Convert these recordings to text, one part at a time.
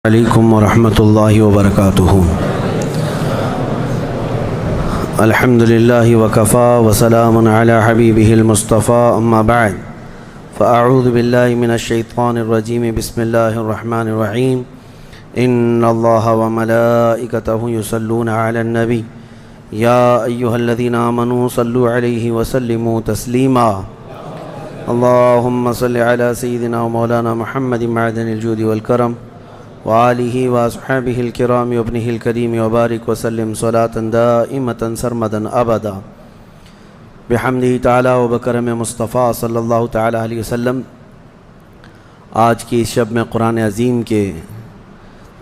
علیکم ورحمۃ اللہ وبرکاتہ۔ الحمدللہ وکفا وسلام علی حبیبہ المصطفیٰ، اما بعد فاعوذ باللہ من الشیطان الرجیم، بسم اللہ الرحمن الرحیم۔ ان اللہ وملائکتہ یصلون علی النبی یا ایہا الذین آمنوا صلوا علیہ وسلموا تسلیما۔ اللہم صل علی سیدنا مولانا محمد معدن الجود والکرم وآلہ واصحابہ الکرام وابنہ الکریم وبارک وسلم صلاۃ دائمۃ سرمدا ابدا بحمدہ تعالی وبکرم مصطفیٰ صلی اللہ تعالی علیہ وسلم۔ آج کی اس شب میں قرآن عظیم کے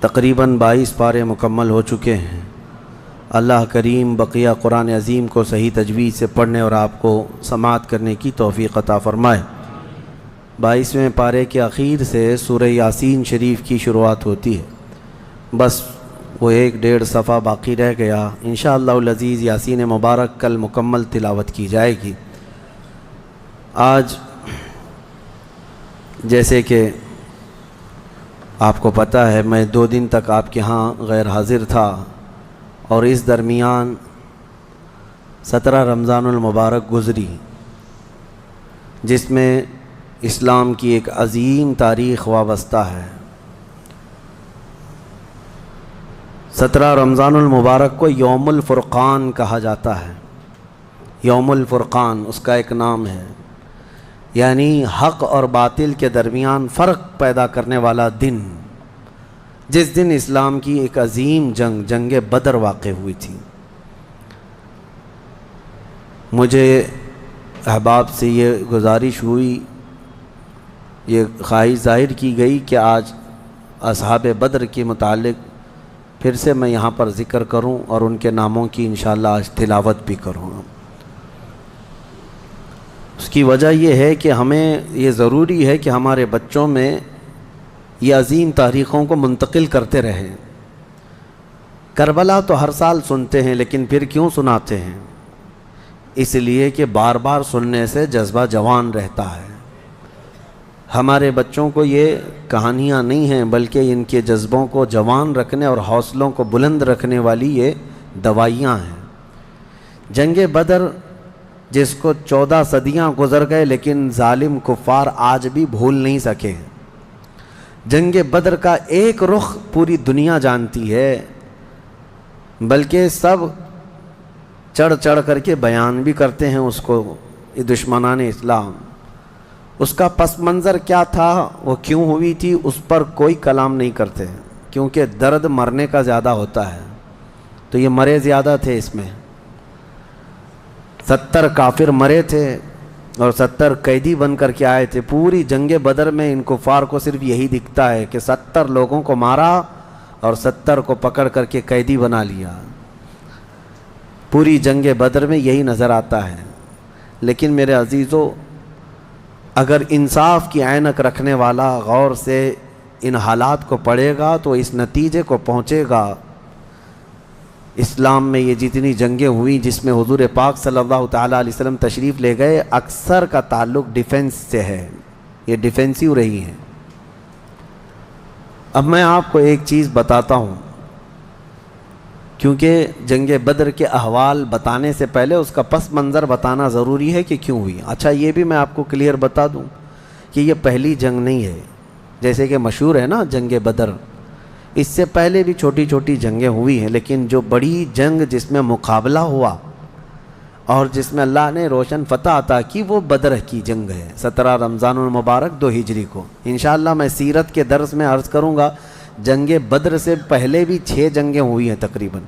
تقریباً 22 پارے مکمل ہو چکے ہیں۔ اللہ کریم بقیہ قرآن عظیم کو صحیح تجوید سے پڑھنے اور آپ کو سماعت کرنے کی توفیق عطا فرمائے۔ 22ویں پارے کے اخیر سے سورہ یاسین شریف کی شروعات ہوتی ہے، بس وہ 1.5 صفحہ باقی رہ گیا۔ انشاءاللہ العزیز یاسین مبارک کل مکمل تلاوت کی جائے گی۔ آج جیسے کہ آپ کو پتہ ہے میں 2 دن تک آپ کے ہاں غیر حاضر تھا، اور اس درمیان 17 رمضان المبارک گزری، جس میں اسلام کی ایک عظیم تاریخ وابستہ ہے۔ 17 رمضان المبارک کو یوم الفرقان کہا جاتا ہے۔ یوم الفرقان اس کا ایک نام ہے، یعنی حق اور باطل کے درمیان فرق پیدا کرنے والا دن، جس دن اسلام کی ایک عظیم جنگ بدر واقع ہوئی تھی۔ مجھے احباب سے یہ گزارش ہوئی، یہ خواہش ظاہر کی گئی کہ آج اصحاب بدر کے متعلق پھر سے میں یہاں پر ذکر کروں اور ان کے ناموں کی انشاءاللہ آج تلاوت بھی کروں۔ اس کی وجہ یہ ہے کہ ہمیں یہ ضروری ہے کہ ہمارے بچوں میں یہ عظیم تاریخوں کو منتقل کرتے رہیں۔ کربلا تو ہر سال سنتے ہیں، لیکن پھر کیوں سناتے ہیں؟ اس لیے کہ بار بار سننے سے جذبہ جوان رہتا ہے۔ ہمارے بچوں کو یہ کہانیاں نہیں ہیں، بلکہ ان کے جذبوں کو جوان رکھنے اور حوصلوں کو بلند رکھنے والی یہ دوائیاں ہیں۔ جنگ بدر جس کو 14 صدیاں گزر گئے، لیکن ظالم کفار آج بھی بھول نہیں سکے۔ جنگ بدر کا ایک رخ پوری دنیا جانتی ہے، بلکہ سب چڑھ چڑھ کر کے بیان بھی کرتے ہیں اس کو، یہ دشمنان اسلام۔ اس کا پس منظر کیا تھا، وہ کیوں ہوئی تھی، اس پر کوئی کلام نہیں کرتے، کیونکہ درد مرنے کا زیادہ ہوتا ہے، تو یہ مرے زیادہ تھے۔ اس میں 70 کافر مرے تھے اور 70 قیدی بن کر کے آئے تھے۔ پوری جنگ بدر میں ان کفار کو صرف یہی دکھتا ہے کہ 70 لوگوں کو مارا اور 70 کو پکڑ کر کے قیدی بنا لیا۔ پوری جنگ بدر میں یہی نظر آتا ہے۔ لیکن میرے عزیزو، اگر انصاف کی عینک رکھنے والا غور سے ان حالات کو پڑھے گا تو اس نتیجے کو پہنچے گا، اسلام میں یہ جتنی جنگیں ہوئیں جس میں حضور پاک صلی اللہ تعالیٰ علیہ وسلم تشریف لے گئے، اکثر کا تعلق ڈیفنس سے ہے، یہ ڈیفینسیو رہی ہیں۔ اب میں آپ کو ایک چیز بتاتا ہوں، کیونکہ جنگ بدر کے احوال بتانے سے پہلے اس کا پس منظر بتانا ضروری ہے کہ کیوں ہوئی۔ اچھا، یہ بھی میں آپ کو کلیئر بتا دوں کہ یہ پہلی جنگ نہیں ہے، جیسے کہ مشہور ہے نا جنگ بدر، اس سے پہلے بھی چھوٹی چھوٹی جنگیں ہوئی ہیں، لیکن جو بڑی جنگ جس میں مقابلہ ہوا اور جس میں اللہ نے روشن فتح عطا کی، وہ بدر کی جنگ ہے، 17 رمضان المبارک 2 ہجری کو۔ انشاءاللہ میں سیرت کے درس میں عرض کروں گا، جنگ بدر سے پہلے بھی 6 جنگیں ہوئی ہیں تقریباً،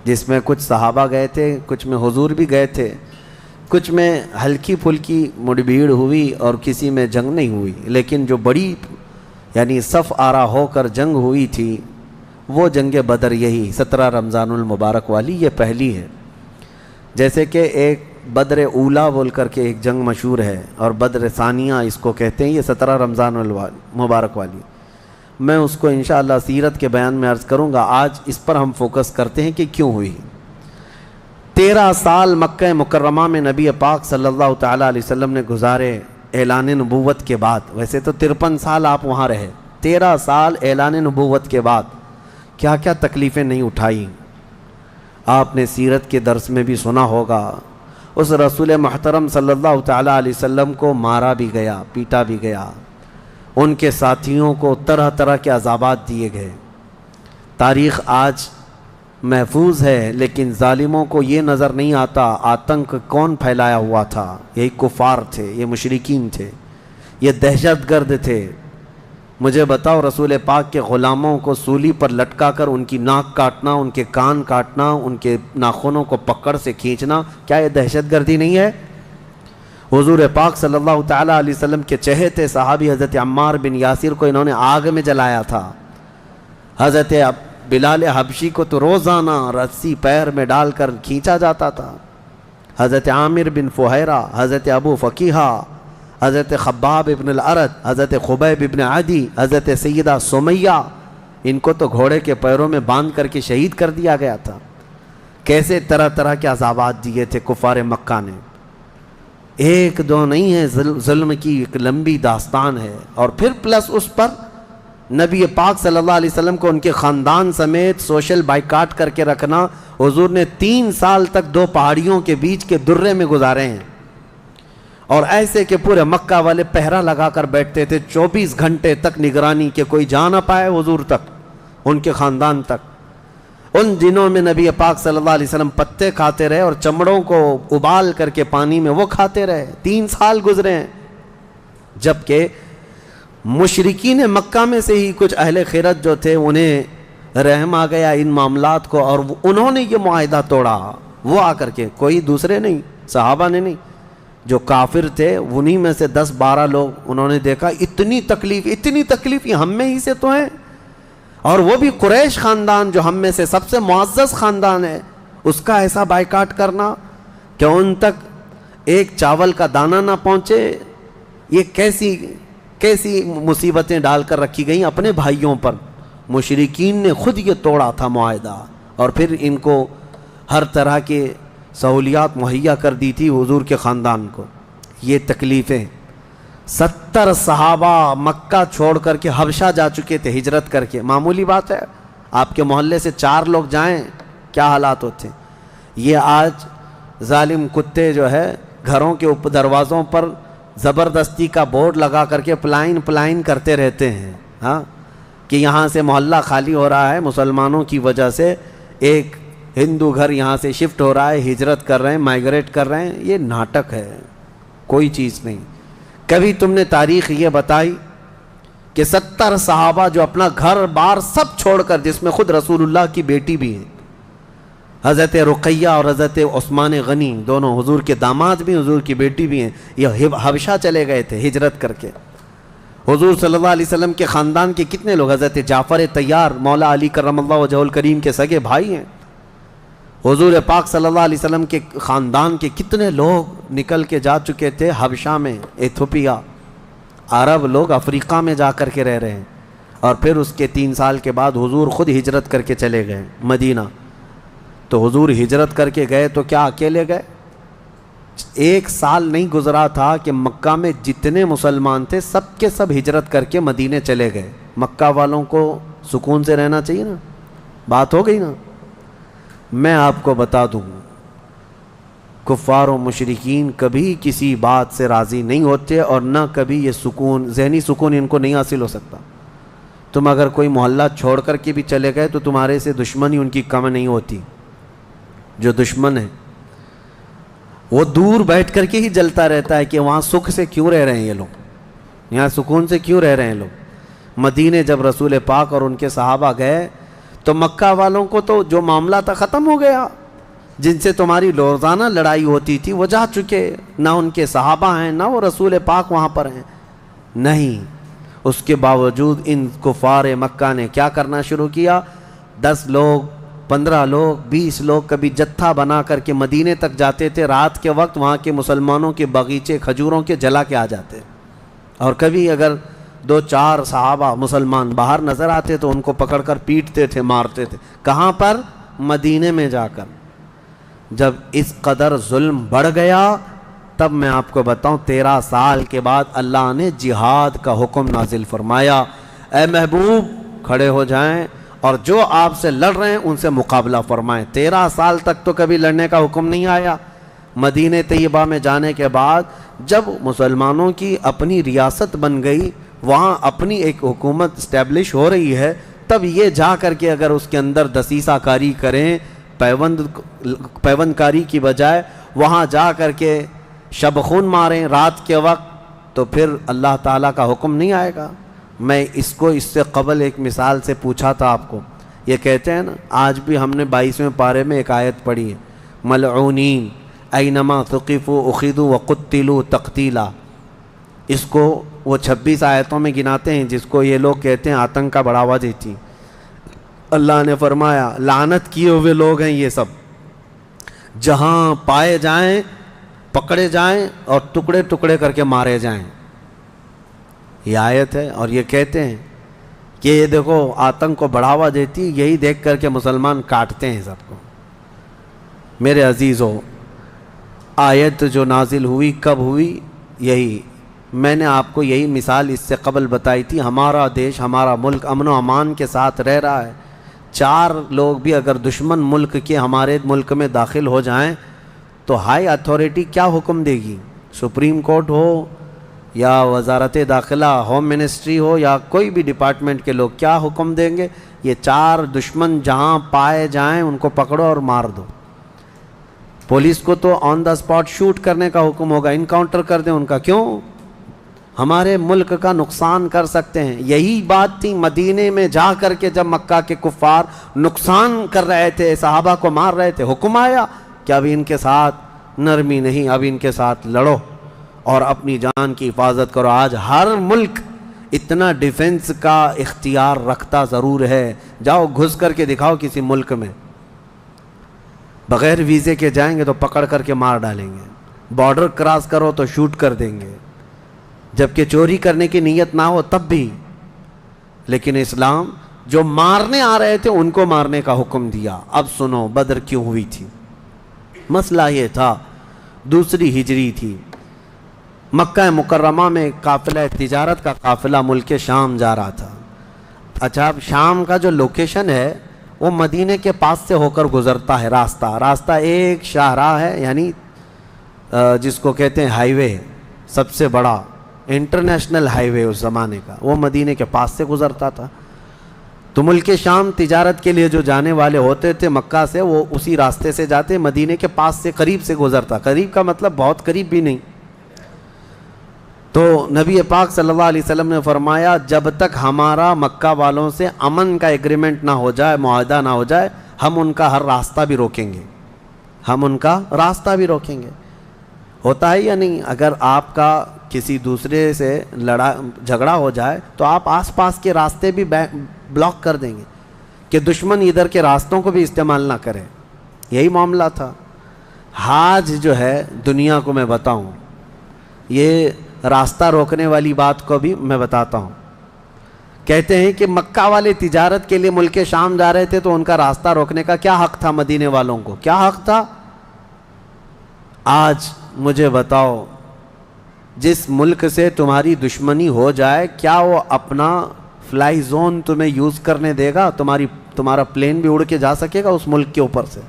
جس میں کچھ صحابہ گئے تھے، کچھ میں حضور بھی گئے تھے، کچھ میں ہلکی پھلکی مڑبھیڑ ہوئی اور کسی میں جنگ نہیں ہوئی، لیکن جو بڑی یعنی صف آرا ہو کر جنگ ہوئی تھی وہ جنگ بدر، یہی 17 رمضان المبارک والی، یہ پہلی ہے۔ جیسے کہ ایک بدر اولا بول کر کے ایک جنگ مشہور ہے، اور بدر ثانیہ اس کو کہتے ہیں، یہ 17 رمضان المبارک والی، میں اس کو انشاءاللہ سیرت کے بیان میں عرض کروں گا۔ آج اس پر ہم فوکس کرتے ہیں کہ کیوں ہوئی۔ 13 سال مکہ مکرمہ میں نبی پاک صلی اللہ تعالیٰ علیہ وسلم نے گزارے، اعلان نبوت کے بعد۔ ویسے تو 53 سال آپ وہاں رہے، 13 سال اعلان نبوت کے بعد کیا کیا تکلیفیں نہیں اٹھائیں. آپ نے سیرت کے درس میں بھی سنا ہوگا اس رسول محترم صلی اللہ تعالیٰ علیہ وسلم کو مارا بھی گیا، پیٹا بھی گیا، ان کے ساتھیوں کو طرح طرح کے عذابات دیے گئے. تاریخ آج محفوظ ہے لیکن ظالموں کو یہ نظر نہیں آتا آتنک کون پھیلایا ہوا تھا. یہی کفار تھے، یہ مشرکین تھے، یہ دہشت گرد تھے. مجھے بتاؤ، رسول پاک کے غلاموں کو سولی پر لٹکا کر ان کی ناک کاٹنا، ان کے کان کاٹنا، ان کے ناخنوں کو پکڑ سے کھینچنا، کیا یہ دہشت گردی نہیں ہے؟ حضور پاک صلی اللہ تعالیٰ علیہ وسلم کے چہیتے صحابی حضرت عمار بن یاسر کو انہوں نے آگ میں جلایا تھا. حضرت بلال حبشی کو تو روزانہ رسی پیر میں ڈال کر کھینچا جاتا تھا. حضرت عامر بن فہیرہ، حضرت ابو فقیہہ، حضرت خباب ابن الارد، حضرت خبیب ابن عدی، حضرت سیدہ سمیہ، ان کو تو گھوڑے کے پیروں میں باندھ کر کے شہید کر دیا گیا تھا. کیسے طرح طرح کے عذابات دیے تھے کفار مکہ نے. ایک دو نہیں ہے، ظلم کی ایک لمبی داستان ہے. اور پھر پلس اس پر نبی پاک صلی اللہ علیہ وسلم کو ان کے خاندان سمیت سوشل بائیکاٹ کر کے رکھنا. حضور نے 3 سال تک 2 پہاڑیوں کے بیچ کے درے میں گزارے ہیں، اور ایسے کہ پورے مکہ والے پہرا لگا کر بیٹھتے تھے 24 گھنٹے تک نگرانی کہ کوئی جا نہ پائے حضور تک، ان کے خاندان تک. ان دنوں میں نبی پاک صلی اللہ علیہ وسلم پتے کھاتے رہے اور چمڑوں کو ابال کر کے پانی میں وہ کھاتے رہے. 3 سال گزرے ہیں. جبکہ مشرکین مکہ میں سے ہی کچھ اہل خیرت جو تھے انہیں رحم آ گیا ان معاملات کو، اور انہوں نے یہ معاہدہ توڑا. وہ آ کر کے، کوئی دوسرے نہیں، صحابہ نے نہیں، جو کافر تھے انہی میں سے 10-12 لوگ، انہوں نے دیکھا اتنی تکلیف یہ ہم میں ہی سے تو ہیں، اور وہ بھی قریش خاندان جو ہم میں سے سب سے معزز خاندان ہے، اس کا ایسا بائیکاٹ کرنا کہ ان تک ایک چاول کا دانہ نہ پہنچے. یہ کیسی مصیبتیں ڈال کر رکھی گئیں اپنے بھائیوں پر. مشرکین نے خود یہ توڑا تھا معاہدہ، اور پھر ان کو ہر طرح کے سہولیات مہیا کر دی تھی حضور کے خاندان کو. یہ تکلیفیں 70 صحابہ مکہ چھوڑ کر کے حبشہ جا چکے تھے ہجرت کر کے. معمولی بات ہے، آپ کے محلے سے 4 لوگ جائیں کیا حالات ہوتے ہیں. یہ آج ظالم کتے جو ہے گھروں کے دروازوں پر زبردستی کا بورڈ لگا کر کے پلائن کرتے رہتے ہیں، ہاں، کہ یہاں سے محلہ خالی ہو رہا ہے مسلمانوں کی وجہ سے، ایک ہندو گھر یہاں سے شفٹ ہو رہا ہے، ہجرت کر رہے ہیں، مائیگریٹ کر رہے ہیں. یہ ناٹک ہے، کوئی چیز نہیں. کبھی تم نے تاریخ یہ بتائی کہ 70 صحابہ جو اپنا گھر بار سب چھوڑ کر، جس میں خود رسول اللہ کی بیٹی بھی ہیں، حضرت رقیہ اور حضرت عثمان غنی، دونوں حضور کے داماد بھی، حضور کی بیٹی بھی ہیں، یہ حبشہ چلے گئے تھے ہجرت کر کے. حضور صلی اللہ علیہ وسلم کے خاندان کے کتنے لوگ، حضرت جعفر طیار مولا علی کرم اللہ وجہہ الکریم کے سگے بھائی ہیں. حضور پاک صلی اللہ علیہ وسلم کے خاندان کے کتنے لوگ نکل کے جا چکے تھے حبشہ میں، ایتھوپیا. عرب لوگ افریقہ میں جا کر کے رہ رہے ہیں. اور پھر اس کے 3 سال کے بعد حضور خود ہجرت کر کے چلے گئے مدینہ. تو حضور ہجرت کر کے گئے تو کیا اکیلے گئے؟ 1 سال نہیں گزرا تھا کہ مکہ میں جتنے مسلمان تھے سب کے سب ہجرت کر کے مدینے چلے گئے. مکہ والوں کو سکون سے رہنا چاہیے نا، بات ہو گئی نا. میں آپ کو بتا دوں، کفار و مشرکین کبھی کسی بات سے راضی نہیں ہوتے، اور نہ کبھی یہ سکون، ذہنی سکون ان کو نہیں حاصل ہو سکتا. تم اگر کوئی محلہ چھوڑ کر کے بھی چلے گئے تو تمہارے سے دشمنی ان کی کم نہیں ہوتی. جو دشمن ہے وہ دور بیٹھ کر کے ہی جلتا رہتا ہے کہ وہاں سکھ سے کیوں رہ رہے ہیں یہ لوگ، یہاں سکون سے کیوں رہ رہے ہیں لوگ. مدینے جب رسول پاک اور ان کے صحابہ گئے تو مکہ والوں کو تو جو معاملہ تھا ختم ہو گیا. جن سے تمہاری روزانہ لڑائی ہوتی تھی وہ جا چکے، نہ ان کے صحابہ ہیں نہ وہ رسول پاک وہاں پر ہیں. نہیں، اس کے باوجود ان کفار مکہ نے کیا کرنا شروع کیا؟ 10 لوگ، 15 لوگ، 20 لوگ کبھی جتھا بنا کر کے مدینے تک جاتے تھے. رات کے وقت وہاں کے مسلمانوں کے باغیچے کھجوروں کے جلا کے آ جاتے. اور کبھی اگر 2-4 صحابہ مسلمان باہر نظر آتے تو ان کو پکڑ کر پیٹتے تھے، مارتے تھے. کہاں پر؟ مدینے میں جا کر. جب اس قدر ظلم بڑھ گیا تب میں آپ کو بتاؤں 13 سال کے بعد اللہ نے جہاد کا حکم نازل فرمایا. اے محبوب کھڑے ہو جائیں اور جو آپ سے لڑ رہے ہیں ان سے مقابلہ فرمائیں۔ 13 سال تک تو کبھی لڑنے کا حکم نہیں آیا۔ مدینہ طیبہ میں جانے کے بعد جب مسلمانوں کی اپنی ریاست بن گئی، وہاں اپنی ایک حکومت اسٹیبلش ہو رہی ہے، تب یہ جا کر کے اگر اس کے اندر دسیسہ کاری کریں، پیوند کاری کی بجائے وہاں جا کر کے شب خون ماریں رات کے وقت، تو پھر اللہ تعالیٰ کا حکم نہیں آئے گا۔ میں اس سے قبل ایک مثال سے پوچھا تھا آپ کو، یہ کہتے ہیں نا، آج بھی ہم نے 22ویں پارے میں ایک آیت پڑھی ہے، ملعونین اینما ثقفوا اخذوا وقتلوا تقتیلا۔ اس کو وہ 26 آیتوں میں گناتے ہیں جس کو یہ لوگ کہتے ہیں آتنک کا بڑھاوا دیتی۔ اللہ نے فرمایا لعنت کیے ہوئے لوگ ہیں یہ سب، جہاں پائے جائیں پکڑے جائیں اور ٹکڑے ٹکڑے کر کے مارے جائیں۔ یہ آیت ہے، اور یہ کہتے ہیں کہ یہ دیکھو آتنک کو بڑھاوا دیتی، یہی دیکھ کر کے مسلمان کاٹتے ہیں سب کو۔ میرے عزیزو، آیت جو نازل ہوئی کب ہوئی؟ یہی میں نے آپ کو یہی مثال اس سے قبل بتائی تھی۔ ہمارا دیش، ہمارا ملک امن و امان کے ساتھ رہ رہا ہے، 4 لوگ بھی اگر دشمن ملک کے ہمارے ملک میں داخل ہو جائیں تو ہائی اتھارٹی کیا حکم دے گی؟ سپریم کورٹ ہو یا وزارت داخلہ، ہوم منسٹری ہو یا کوئی بھی ڈپارٹمنٹ کے لوگ کیا حکم دیں گے؟ یہ 4 دشمن جہاں پائے جائیں ان کو پکڑو اور مار دو۔ پولیس کو تو آن دا اسپاٹ شوٹ کرنے کا حکم ہوگا، انکاؤنٹر کر دیں ان کا۔ کیوں؟ ہمارے ملک کا نقصان کر سکتے ہیں۔ یہی بات تھی مدینے میں جا کر کے جب مکہ کے کفار نقصان کر رہے تھے، صحابہ کو مار رہے تھے، حکم آیا کہ اب ان کے ساتھ نرمی نہیں، اب ان کے ساتھ لڑو اور اپنی جان کی حفاظت کرو۔ آج ہر ملک اتنا ڈیفنس کا اختیار رکھتا ضرور ہے، جاؤ گھس کر کے دکھاؤ کسی ملک میں، بغیر ویزے کے جائیں گے تو پکڑ کر کے مار ڈالیں گے، بارڈر کراس کرو تو شوٹ کر دیں گے، جبکہ چوری کرنے کی نیت نہ ہو تب بھی۔ لیکن اسلام جو مارنے آ رہے تھے ان کو مارنے کا حکم دیا۔ اب سنو بدر کیوں ہوئی تھی؟ مسئلہ یہ تھا، دوسری ہجری تھی، مکہ مکرمہ میں قافلہ تجارت کا قافلہ ملک شام جا رہا تھا۔ اچھا، اب شام کا جو لوکیشن ہے وہ مدینے کے پاس سے ہو کر گزرتا ہے، راستہ ایک شاہراہ ہے، یعنی جس کو کہتے ہیں ہائی وے، سب سے بڑا انٹرنیشنل ہائی وے اس زمانے کا، وہ مدینے کے پاس سے گزرتا تھا۔ تو ملک شام تجارت کے لیے جو جانے والے ہوتے تھے مکہ سے، وہ اسی راستے سے جاتے، مدینے کے پاس سے قریب سے گزرتا، قریب کا مطلب بہت قریب بھی نہیں۔ تو نبی پاک صلی اللہ علیہ وسلم نے فرمایا جب تک ہمارا مکہ والوں سے امن کا ایگریمنٹ نہ ہو جائے، معاہدہ نہ ہو جائے، ہم ان کا ہر راستہ بھی روکیں گے، ہم ان کا راستہ بھی روکیں گے۔ ہوتا ہے یا نہیں؟ اگر آپ کا کسی دوسرے سے جھگڑا ہو جائے تو آپ آس پاس کے راستے بھی بلاک کر دیں گے کہ دشمن ادھر کے راستوں کو بھی استعمال نہ کرے۔ یہی معاملہ تھا۔ حاج جو ہے، دنیا کو میں بتاؤں، یہ راستہ روکنے والی بات کو بھی میں بتاتا ہوں۔ کہتے ہیں کہ مکہ والے تجارت کے لیے ملک شام جا رہے تھے تو ان کا راستہ روکنے کا کیا حق تھا؟ مدینے والوں کو کیا حق تھا؟ آج مجھے بتاؤ، جس ملک سے تمہاری دشمنی ہو جائے کیا وہ اپنا فلائی زون تمہیں یوز کرنے دے گا؟ تمہارا پلین بھی اڑ کے جا سکے گا اس ملک کے اوپر سے؟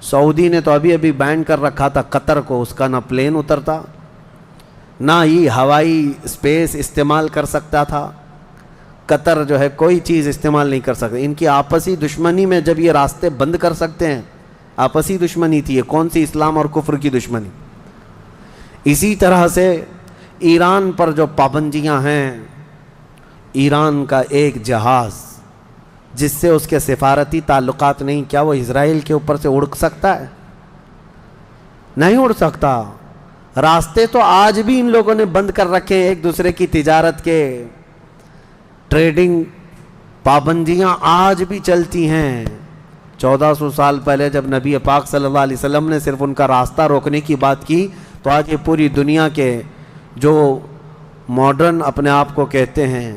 سعودی نے تو ابھی بین کر رکھا تھا قطر کو، اس کا نہ پلین اترتا نہ ہی ہوائی اسپیس استعمال کر سکتا تھا۔ قطر جو ہے کوئی چیز استعمال نہیں کر سکتا۔ ان کی آپسی دشمنی میں جب یہ راستے بند کر سکتے ہیں، آپسی دشمنی تھی، یہ کون سی اسلام اور کفر کی دشمنی؟ اسی طرح سے ایران پر جو پابندیاں ہیں، ایران کا ایک جہاز جس سے اس کے سفارتی تعلقات نہیں، کیا وہ اسرائیل کے اوپر سے اڑ سکتا ہے؟ نہیں اڑ سکتا۔ راستے تو آج بھی ان لوگوں نے بند کر رکھے ہیں، ایک دوسرے کی تجارت کے، ٹریڈنگ پابندیاں آج بھی چلتی ہیں۔ 1400 سال پہلے جب نبی پاک صلی اللہ علیہ وسلم نے صرف ان کا راستہ روکنے کی بات کی تو آج یہ پوری دنیا کے جو ماڈرن اپنے آپ کو کہتے ہیں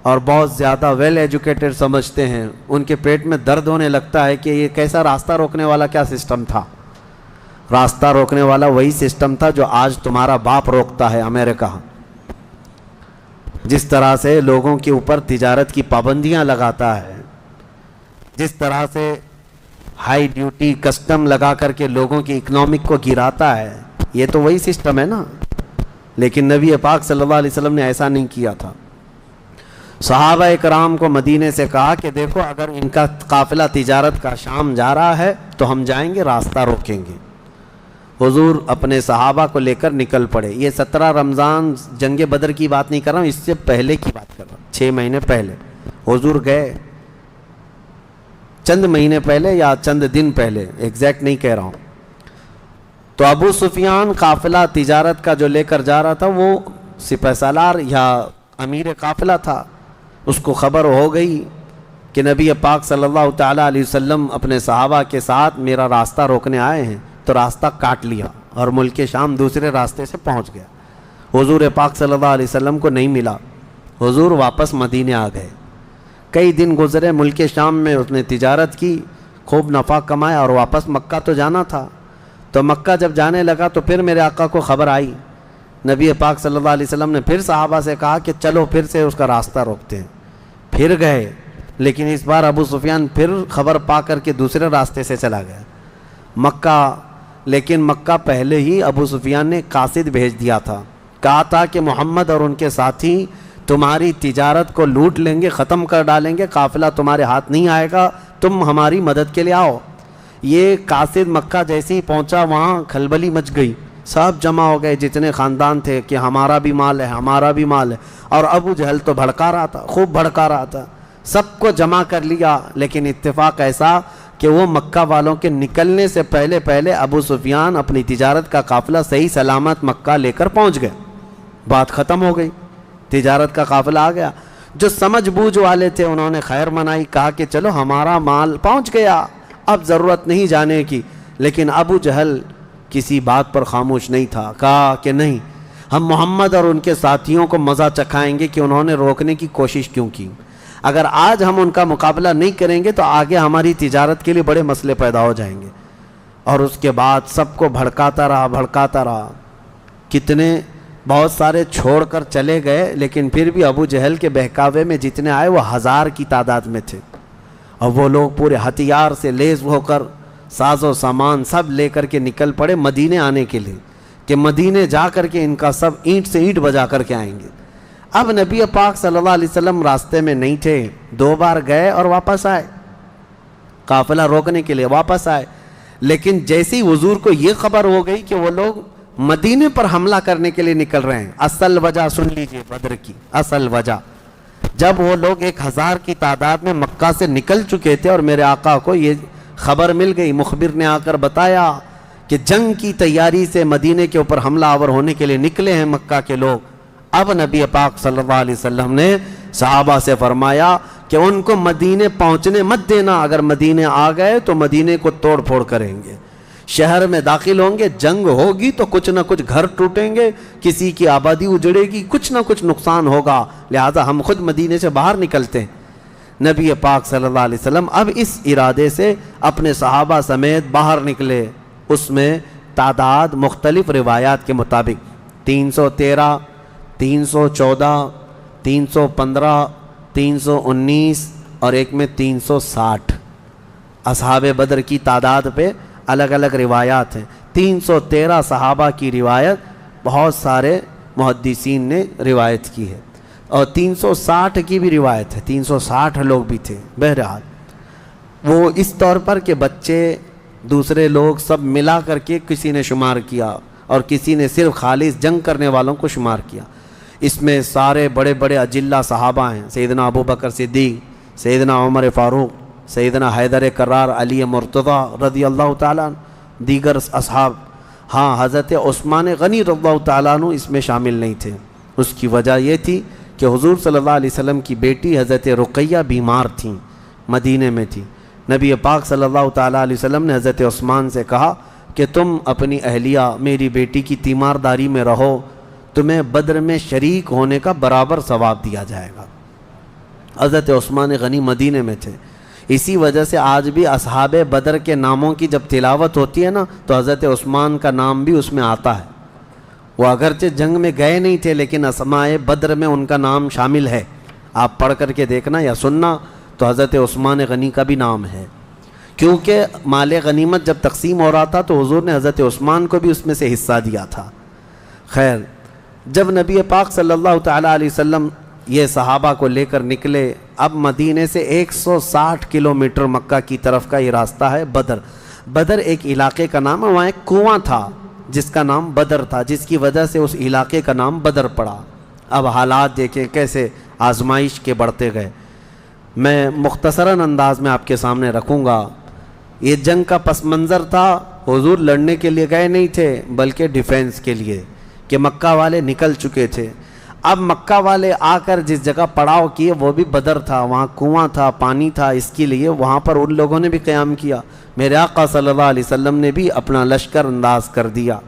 اور بہت زیادہ ویل ایجوکیٹڈ سمجھتے ہیں، ان کے پیٹ میں درد ہونے لگتا ہے کہ یہ کیسا راستہ روکنے والا کیا سسٹم تھا۔ راستہ روکنے والا وہی سسٹم تھا جو آج تمہارا باپ روکتا ہے، امریکہ۔ جس طرح سے لوگوں کے اوپر تجارت کی پابندیاں لگاتا ہے، جس طرح سے ہائی ڈیوٹی کسٹم لگا کر کے لوگوں کی اکنامک کو گراتا ہے، یہ تو وہی سسٹم ہے نا. لیکن نبی پاک صلی اللہ علیہ وسلم نے ایسا نہیں کیا تھا. صحابہ کرام کو مدینے سے کہا کہ دیکھو اگر ان کا قافلہ تجارت کا شام جا رہا ہے تو ہم جائیں گے، راستہ روکیں گے. حضور اپنے صحابہ کو لے کر نکل پڑے. یہ 17 رمضان جنگ بدر کی بات نہیں کر رہا ہوں، اس سے پہلے کی بات کر رہا ہوں. 6 مہینے پہلے حضور گئے، چند مہینے پہلے یا چند دن پہلے، ایگزیکٹ نہیں کہہ رہا ہوں. تو ابو سفیان قافلہ تجارت کا جو لے کر جا رہا تھا وہ سپہ سالار یا امیر قافلہ تھا. اس کو خبر ہو گئی کہ نبی پاک صلی اللہ تعالیٰ علیہ وسلم اپنے صحابہ کے ساتھ میرا راستہ روکنے آئے ہیں، تو راستہ کاٹ لیا اور ملک شام دوسرے راستے سے پہنچ گیا. حضور پاک صلی اللہ علیہ وسلم کو نہیں ملا. حضور واپس مدینے آ گئے. کئی دن گزرے، ملک شام میں اس نے تجارت کی، خوب نفع کمایا اور واپس مکہ تو جانا تھا. تو مکہ جب جانے لگا تو پھر میرے آقا کو خبر آئی. نبی پاک صلی اللہ علیہ وسلم نے پھر صحابہ سے کہا کہ چلو پھر سے اس کا راستہ روکتے ہیں. پھر گئے، لیکن اس بار ابو سفیان پھر خبر پا کر کے دوسرے راستے سے چلا گیا مکہ. لیکن مکہ پہلے ہی ابو سفیان نے قاصد بھیج دیا تھا، کہا تھا کہ محمد اور ان کے ساتھی تمہاری تجارت کو لوٹ لیں گے، ختم کر ڈالیں گے، قافلہ تمہارے ہاتھ نہیں آئے گا، تم ہماری مدد کے لیے آؤ. یہ قاصد مکہ جیسے ہی پہنچا وہاں کھلبلی مچ گئی. سب جمع ہو گئے جتنے خاندان تھے کہ ہمارا بھی مال ہے، ہمارا بھی مال ہے. اور ابو جہل تو بھڑکا رہا تھا، خوب بھڑکا رہا تھا. سب کو جمع کر لیا. لیکن اتفاق ایسا کہ وہ مکہ والوں کے نکلنے سے پہلے ابو سفیان اپنی تجارت کا قافلہ صحیح سلامت مکہ لے کر پہنچ گئے. بات ختم ہو گئی، تجارت کا قافلہ آ گیا. جو سمجھ بوجھ والے تھے انہوں نے خیر منائی، کہا کہ چلو ہمارا مال پہنچ گیا، اب ضرورت نہیں جانے کی. لیکن ابو جہل کسی بات پر خاموش نہیں تھا. کہا کہ نہیں، ہم محمد اور ان کے ساتھیوں کو مزہ چکھائیں گے کہ انہوں نے روکنے کی کوشش کیوں کی. اگر آج ہم ان کا مقابلہ نہیں کریں گے تو آگے ہماری تجارت کے لیے بڑے مسئلے پیدا ہو جائیں گے. اور اس کے بعد سب کو بھڑکاتا رہا. کتنے بہت سارے چھوڑ کر چلے گئے، لیکن پھر بھی ابو جہل کے بہکاوے میں جتنے آئے وہ 1000 کی تعداد میں تھے. اور وہ لوگ پورے ہتھیار سے لیس ہو کر ساز و سامان سب لے کر کے نکل پڑے مدینے آنے کے لیے، کہ مدینے جا کر کے ان کا سب اینٹ سے اینٹ بجا کر کے آئیں گے. اب نبی پاک صلی اللہ علیہ وسلم راستے میں نہیں تھے. 2 بار گئے اور واپس آئے، قافلہ روکنے کے لیے واپس آئے. لیکن جیسے ہی حضور کو یہ خبر ہو گئی کہ وہ لوگ مدینے پر حملہ کرنے کے لیے نکل رہے ہیں، اصل وجہ سن لیجئے بدر کی اصل وجہ. جب وہ لوگ 1000 کی تعداد میں مکہ سے نکل چکے تھے اور میرے آقا کو یہ خبر مل گئی، مخبر نے آ کر بتایا کہ جنگ کی تیاری سے مدینے کے اوپر حملہ آور ہونے کے لیے نکلے ہیں مکہ کے لوگ. اب نبی پاک صلی اللہ علیہ وسلم نے صحابہ سے فرمایا کہ ان کو مدینے پہنچنے مت دینا. اگر مدینے آ گئے تو مدینے کو توڑ پھوڑ کریں گے، شہر میں داخل ہوں گے، جنگ ہوگی تو کچھ نہ کچھ گھر ٹوٹیں گے، کسی کی آبادی اجڑے گی، کچھ نہ کچھ نقصان ہوگا، لہذا ہم خود مدینے سے باہر نکلتے ہیں. نبی پاک صلی اللہ علیہ وسلم اب اس ارادے سے اپنے صحابہ سمیت باہر نکلے. اس میں تعداد مختلف روایات کے مطابق 313 314 315 319 اور ایک میں 360 اصحاب بدر کی تعداد پہ الگ الگ روایات ہیں. 313 صحابہ کی روایت بہت سارے محدثین نے روایت کی ہے، اور 360 کی بھی روایت ہے، 360 لوگ بھی تھے. بہرحال وہ اس طور پر کہ بچے دوسرے لوگ سب ملا کر کے کسی نے شمار کیا اور کسی نے صرف خالص جنگ کرنے والوں کو شمار کیا. اس میں سارے بڑے بڑے اجلہ صحابہ ہیں، سیدنا ابو بکر صدیق، سیدنا عمر فاروق، سیدنا حیدر کرار، علی مرتضیٰ رضی اللہ تعالیٰ عنہ، دیگر اصحاب. ہاں، حضرت عثمان غنی رضی اللہ تعالیٰ عنہ اس میں شامل نہیں تھے. اس کی وجہ یہ تھی کہ حضور صلی اللہ علیہ وسلم کی بیٹی حضرت رقیہ بیمار تھیں، مدینے میں تھی. نبی پاک صلی اللہ تعالیٰ علیہ وسلم نے حضرت عثمان سے کہا کہ تم اپنی اہلیہ میری بیٹی کی تیمارداری میں رہو، تمہیں بدر میں شریک ہونے کا برابر ثواب دیا جائے گا. حضرت عثمان غنی مدینے میں تھے. اسی وجہ سے آج بھی اصحاب بدر کے ناموں کی جب تلاوت ہوتی ہے نا تو حضرت عثمان کا نام بھی اس میں آتا ہے. وہ اگرچہ جنگ میں گئے نہیں تھے لیکن اسماء بدر میں ان کا نام شامل ہے. آپ پڑھ کر کے دیکھنا یا سننا تو حضرت عثمان غنی کا بھی نام ہے، کیونکہ مال غنیمت جب تقسیم ہو رہا تھا تو حضور نے حضرت عثمان کو بھی اس میں سے حصہ دیا تھا. خیر، جب نبی پاک صلی اللہ تعالیٰ علیہ وسلم یہ صحابہ کو لے کر نکلے، اب مدینے سے 160 کلومیٹر مکہ کی طرف کا یہ راستہ ہے بدر. بدر ایک علاقے کا نام ہے، وہاں ایک کنواں تھا جس کا نام بدر تھا، جس کی وجہ سے اس علاقے کا نام بدر پڑا. اب حالات دیکھیں کیسے آزمائش کے بڑھتے گئے. میں مختصراً انداز میں آپ کے سامنے رکھوں گا. یہ جنگ کا پس منظر تھا. حضور لڑنے کے لیے گئے نہیں تھے بلکہ ڈیفینس کے لیے، کہ مکہ والے نکل چکے تھے. اب مکہ والے آ کر جس جگہ پڑاؤ کیے وہ بھی بدر تھا، وہاں کنواں تھا، پانی تھا، اس کے لیے وہاں پر ان لوگوں نے بھی قیام کیا. میرے آقا صلی اللہ علیہ وسلم نے بھی اپنا لشکر انداز کر دیا.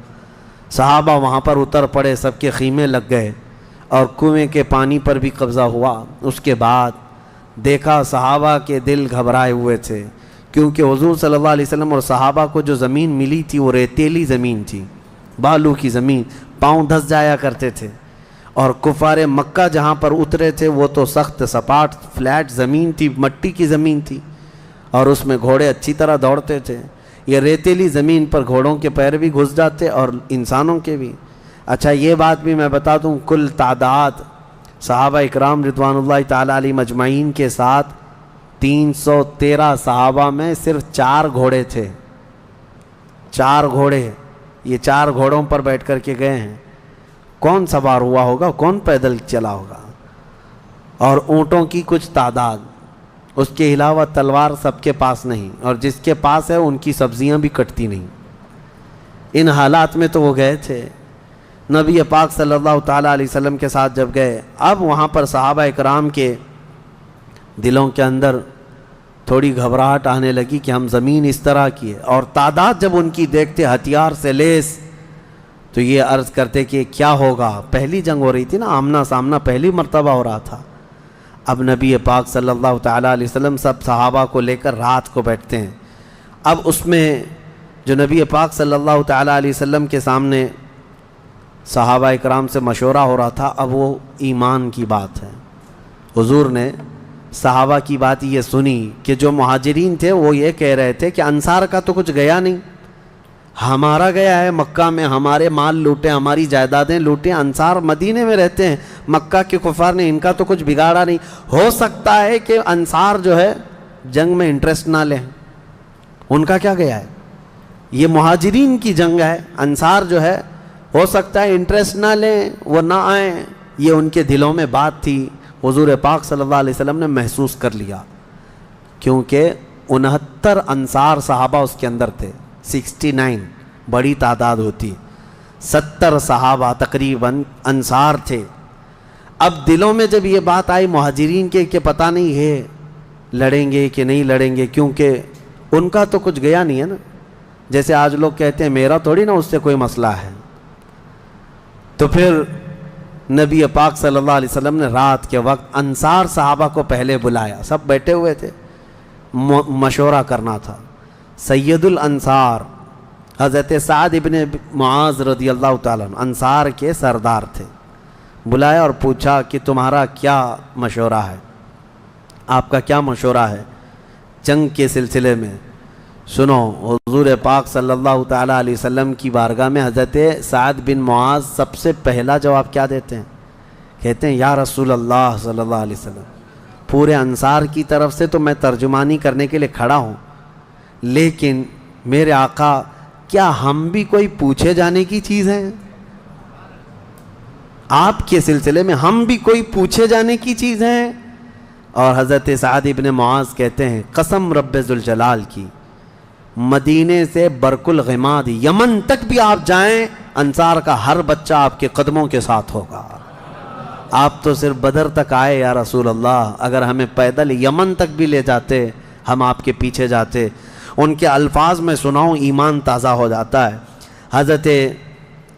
صحابہ وہاں پر اتر پڑے، سب کے خیمے لگ گئے اور کنویں کے پانی پر بھی قبضہ ہوا. اس کے بعد دیکھا صحابہ کے دل گھبرائے ہوئے تھے، کیونکہ حضور صلی اللہ علیہ وسلم اور صحابہ کو جو زمین ملی تھی وہ ریتیلی زمین تھی، بالو کی زمین، پاؤں دھس جایا کرتے تھے. اور کفار مکہ جہاں پر اترے تھے وہ تو سخت سپاٹ فلیٹ زمین تھی، مٹی کی زمین تھی، اور اس میں گھوڑے اچھی طرح دوڑتے تھے. یہ ریتیلی زمین پر گھوڑوں کے پیر بھی گھس جاتے اور انسانوں کے بھی. اچھا، یہ بات بھی میں بتا دوں، کل تعداد صحابہ اکرام رضوان اللہ تعالیٰ علیہ مجمعین کے ساتھ 313 صحابہ میں صرف 4 گھوڑے تھے. 4 گھوڑے، یہ 4 گھوڑوں پر بیٹھ کر کے گئے ہیں. کون سوار ہوا ہوگا، کون پیدل چلا ہوگا؟ اور اونٹوں کی کچھ تعداد. اس کے علاوہ تلوار سب کے پاس نہیں، اور جس کے پاس ہے ان کی سبزیاں بھی کٹتی نہیں. ان حالات میں تو وہ گئے تھے. نبی پاک صلی اللہ تعالیٰ علیہ وسلم کے ساتھ جب گئے، اب وہاں پر صحابہ اکرام کے دلوں کے اندر تھوڑی گھبراہٹ آنے لگی کہ ہم زمین اس طرح کی ہے، اور تعداد جب ان کی دیکھتے ہتھیار سے لیس تو یہ عرض کرتے کہ کیا ہوگا. پہلی جنگ ہو رہی تھی نا، آمنا سامنا پہلی مرتبہ ہو رہا تھا. اب نبی پاک صلی اللہ تعالیٰ علیہ وسلم سب صحابہ کو لے کر رات کو بیٹھتے ہیں. اب اس میں جو نبی پاک صلی اللہ تعالیٰ علیہ وسلم کے سامنے صحابہ اکرام سے مشورہ ہو رہا تھا، اب وہ ایمان کی بات ہے. حضور نے صحابہ کی بات یہ سنی کہ جو مہاجرین تھے وہ یہ کہہ رہے تھے کہ انصار کا تو کچھ گیا نہیں، ہمارا گیا ہے. مکہ میں ہمارے مال لوٹے، ہماری جائیدادیں لوٹیں، انصار مدینے میں رہتے ہیں، مکہ کے کفار نے ان کا تو کچھ بگاڑا نہیں. ہو سکتا ہے کہ انصار جو ہے جنگ میں انٹرسٹ نہ لیں، ان کا کیا گیا ہے، یہ مہاجرین کی جنگ ہے. انصار جو ہے ہو سکتا ہے انٹرسٹ نہ لیں، وہ نہ آئیں. یہ ان کے دلوں میں بات تھی. حضور پاک صلی اللہ علیہ وسلم نے محسوس کر لیا، کیونکہ 69 انصار صحابہ اس کے اندر تھے. 69 بڑی تعداد ہوتی، 70 صحابہ تقریباً انصار تھے. اب دلوں میں جب یہ بات آئی مہاجرین کے کہ پتہ نہیں ہے لڑیں گے کہ نہیں لڑیں گے، کیونکہ ان کا تو کچھ گیا نہیں ہے نا. جیسے آج لوگ کہتے ہیں میرا تھوڑی نا اس سے کوئی مسئلہ ہے. تو پھر نبی پاک صلی اللہ علیہ وسلم نے رات کے وقت انصار صحابہ کو پہلے بلایا. سب بیٹھے ہوئے تھے، مشورہ کرنا تھا. سید الانصار حضرت سعد ابن معاذ رضی اللہ تعالیٰ عنہ انصار کے سردار تھے. بلایا اور پوچھا کہ تمہارا کیا مشورہ ہے، آپ کا کیا مشورہ ہے جنگ کے سلسلے میں. سنو، حضور پاک صلی اللہ تعالیٰ علیہ وسلم کی بارگاہ میں حضرت سعد بن معاذ سب سے پہلا جواب کیا دیتے ہیں؟ کہتے ہیں یا رسول اللہ صلی اللہ علیہ وسلم، پورے انصار کی طرف سے تو میں ترجمانی کرنے کے لیے کھڑا ہوں، لیکن میرے آقا کیا ہم بھی کوئی پوچھے جانے کی چیز ہیں؟ آپ کے سلسلے میں ہم بھی کوئی پوچھے جانے کی چیز ہیں؟ اور حضرت سعد ابن معاذ کہتے ہیں قسم رب ذوالجلال کی، مدینے سے برق الغماد یمن تک بھی آپ جائیں، انصار کا ہر بچہ آپ کے قدموں کے ساتھ ہوگا. آپ تو صرف بدر تک آئے یا رسول اللہ، اگر ہمیں پیدل یمن تک بھی لے جاتے ہم آپ کے پیچھے جاتے. ان کے الفاظ میں سناؤں، ایمان تازہ ہو جاتا ہے. حضرت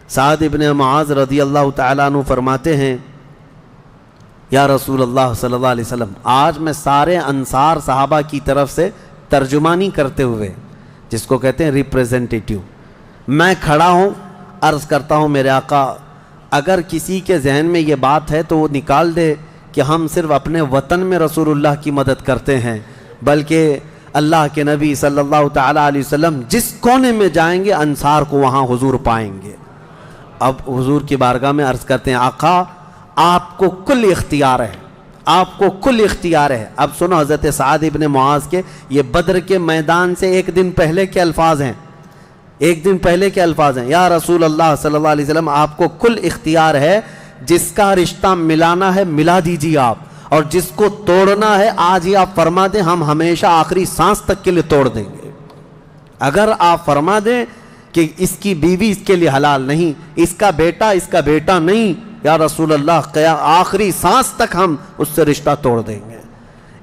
سعد ابن معاذ رضی اللہ تعالیٰ عنہ فرماتے ہیں یا رسول اللہ صلی اللہ علیہ وسلم، آج میں سارے انصار صحابہ کی طرف سے ترجمانی کرتے ہوئے، جس کو کہتے ہیں ریپریزنٹیٹیو، میں کھڑا ہوں، عرض کرتا ہوں میرے آقا اگر کسی کے ذہن میں یہ بات ہے تو وہ نکال دے کہ ہم صرف اپنے وطن میں رسول اللہ کی مدد کرتے ہیں، بلکہ اللہ کے نبی صلی اللہ تعالیٰ علیہ وسلم جس کونے میں جائیں گے انصار کو وہاں حضور پائیں گے۔ اب حضور کی بارگاہ میں عرض کرتے ہیں آقا آپ کو کل اختیار ہے، آپ کو کل اختیار ہے۔ اب سنو حضرت سعد ابن معاذ کے یہ بدر کے میدان سے ایک دن پہلے کے الفاظ ہیں، ایک دن پہلے کے الفاظ ہیں، یا رسول اللہ صلی اللہ علیہ وسلم آپ کو کل اختیار ہے، جس کا رشتہ ملانا ہے ملا دیجیے آپ، اور جس کو توڑنا ہے آج ہی آپ فرما دیں، ہم ہمیشہ آخری سانس تک کے لیے توڑ دیں گے۔ اگر آپ فرما دیں کہ اس کی بیوی اس کے لیے حلال نہیں، اس کا بیٹا نہیں، یا رسول اللہ آخری سانس تک ہم اس سے رشتہ توڑ دیں گے۔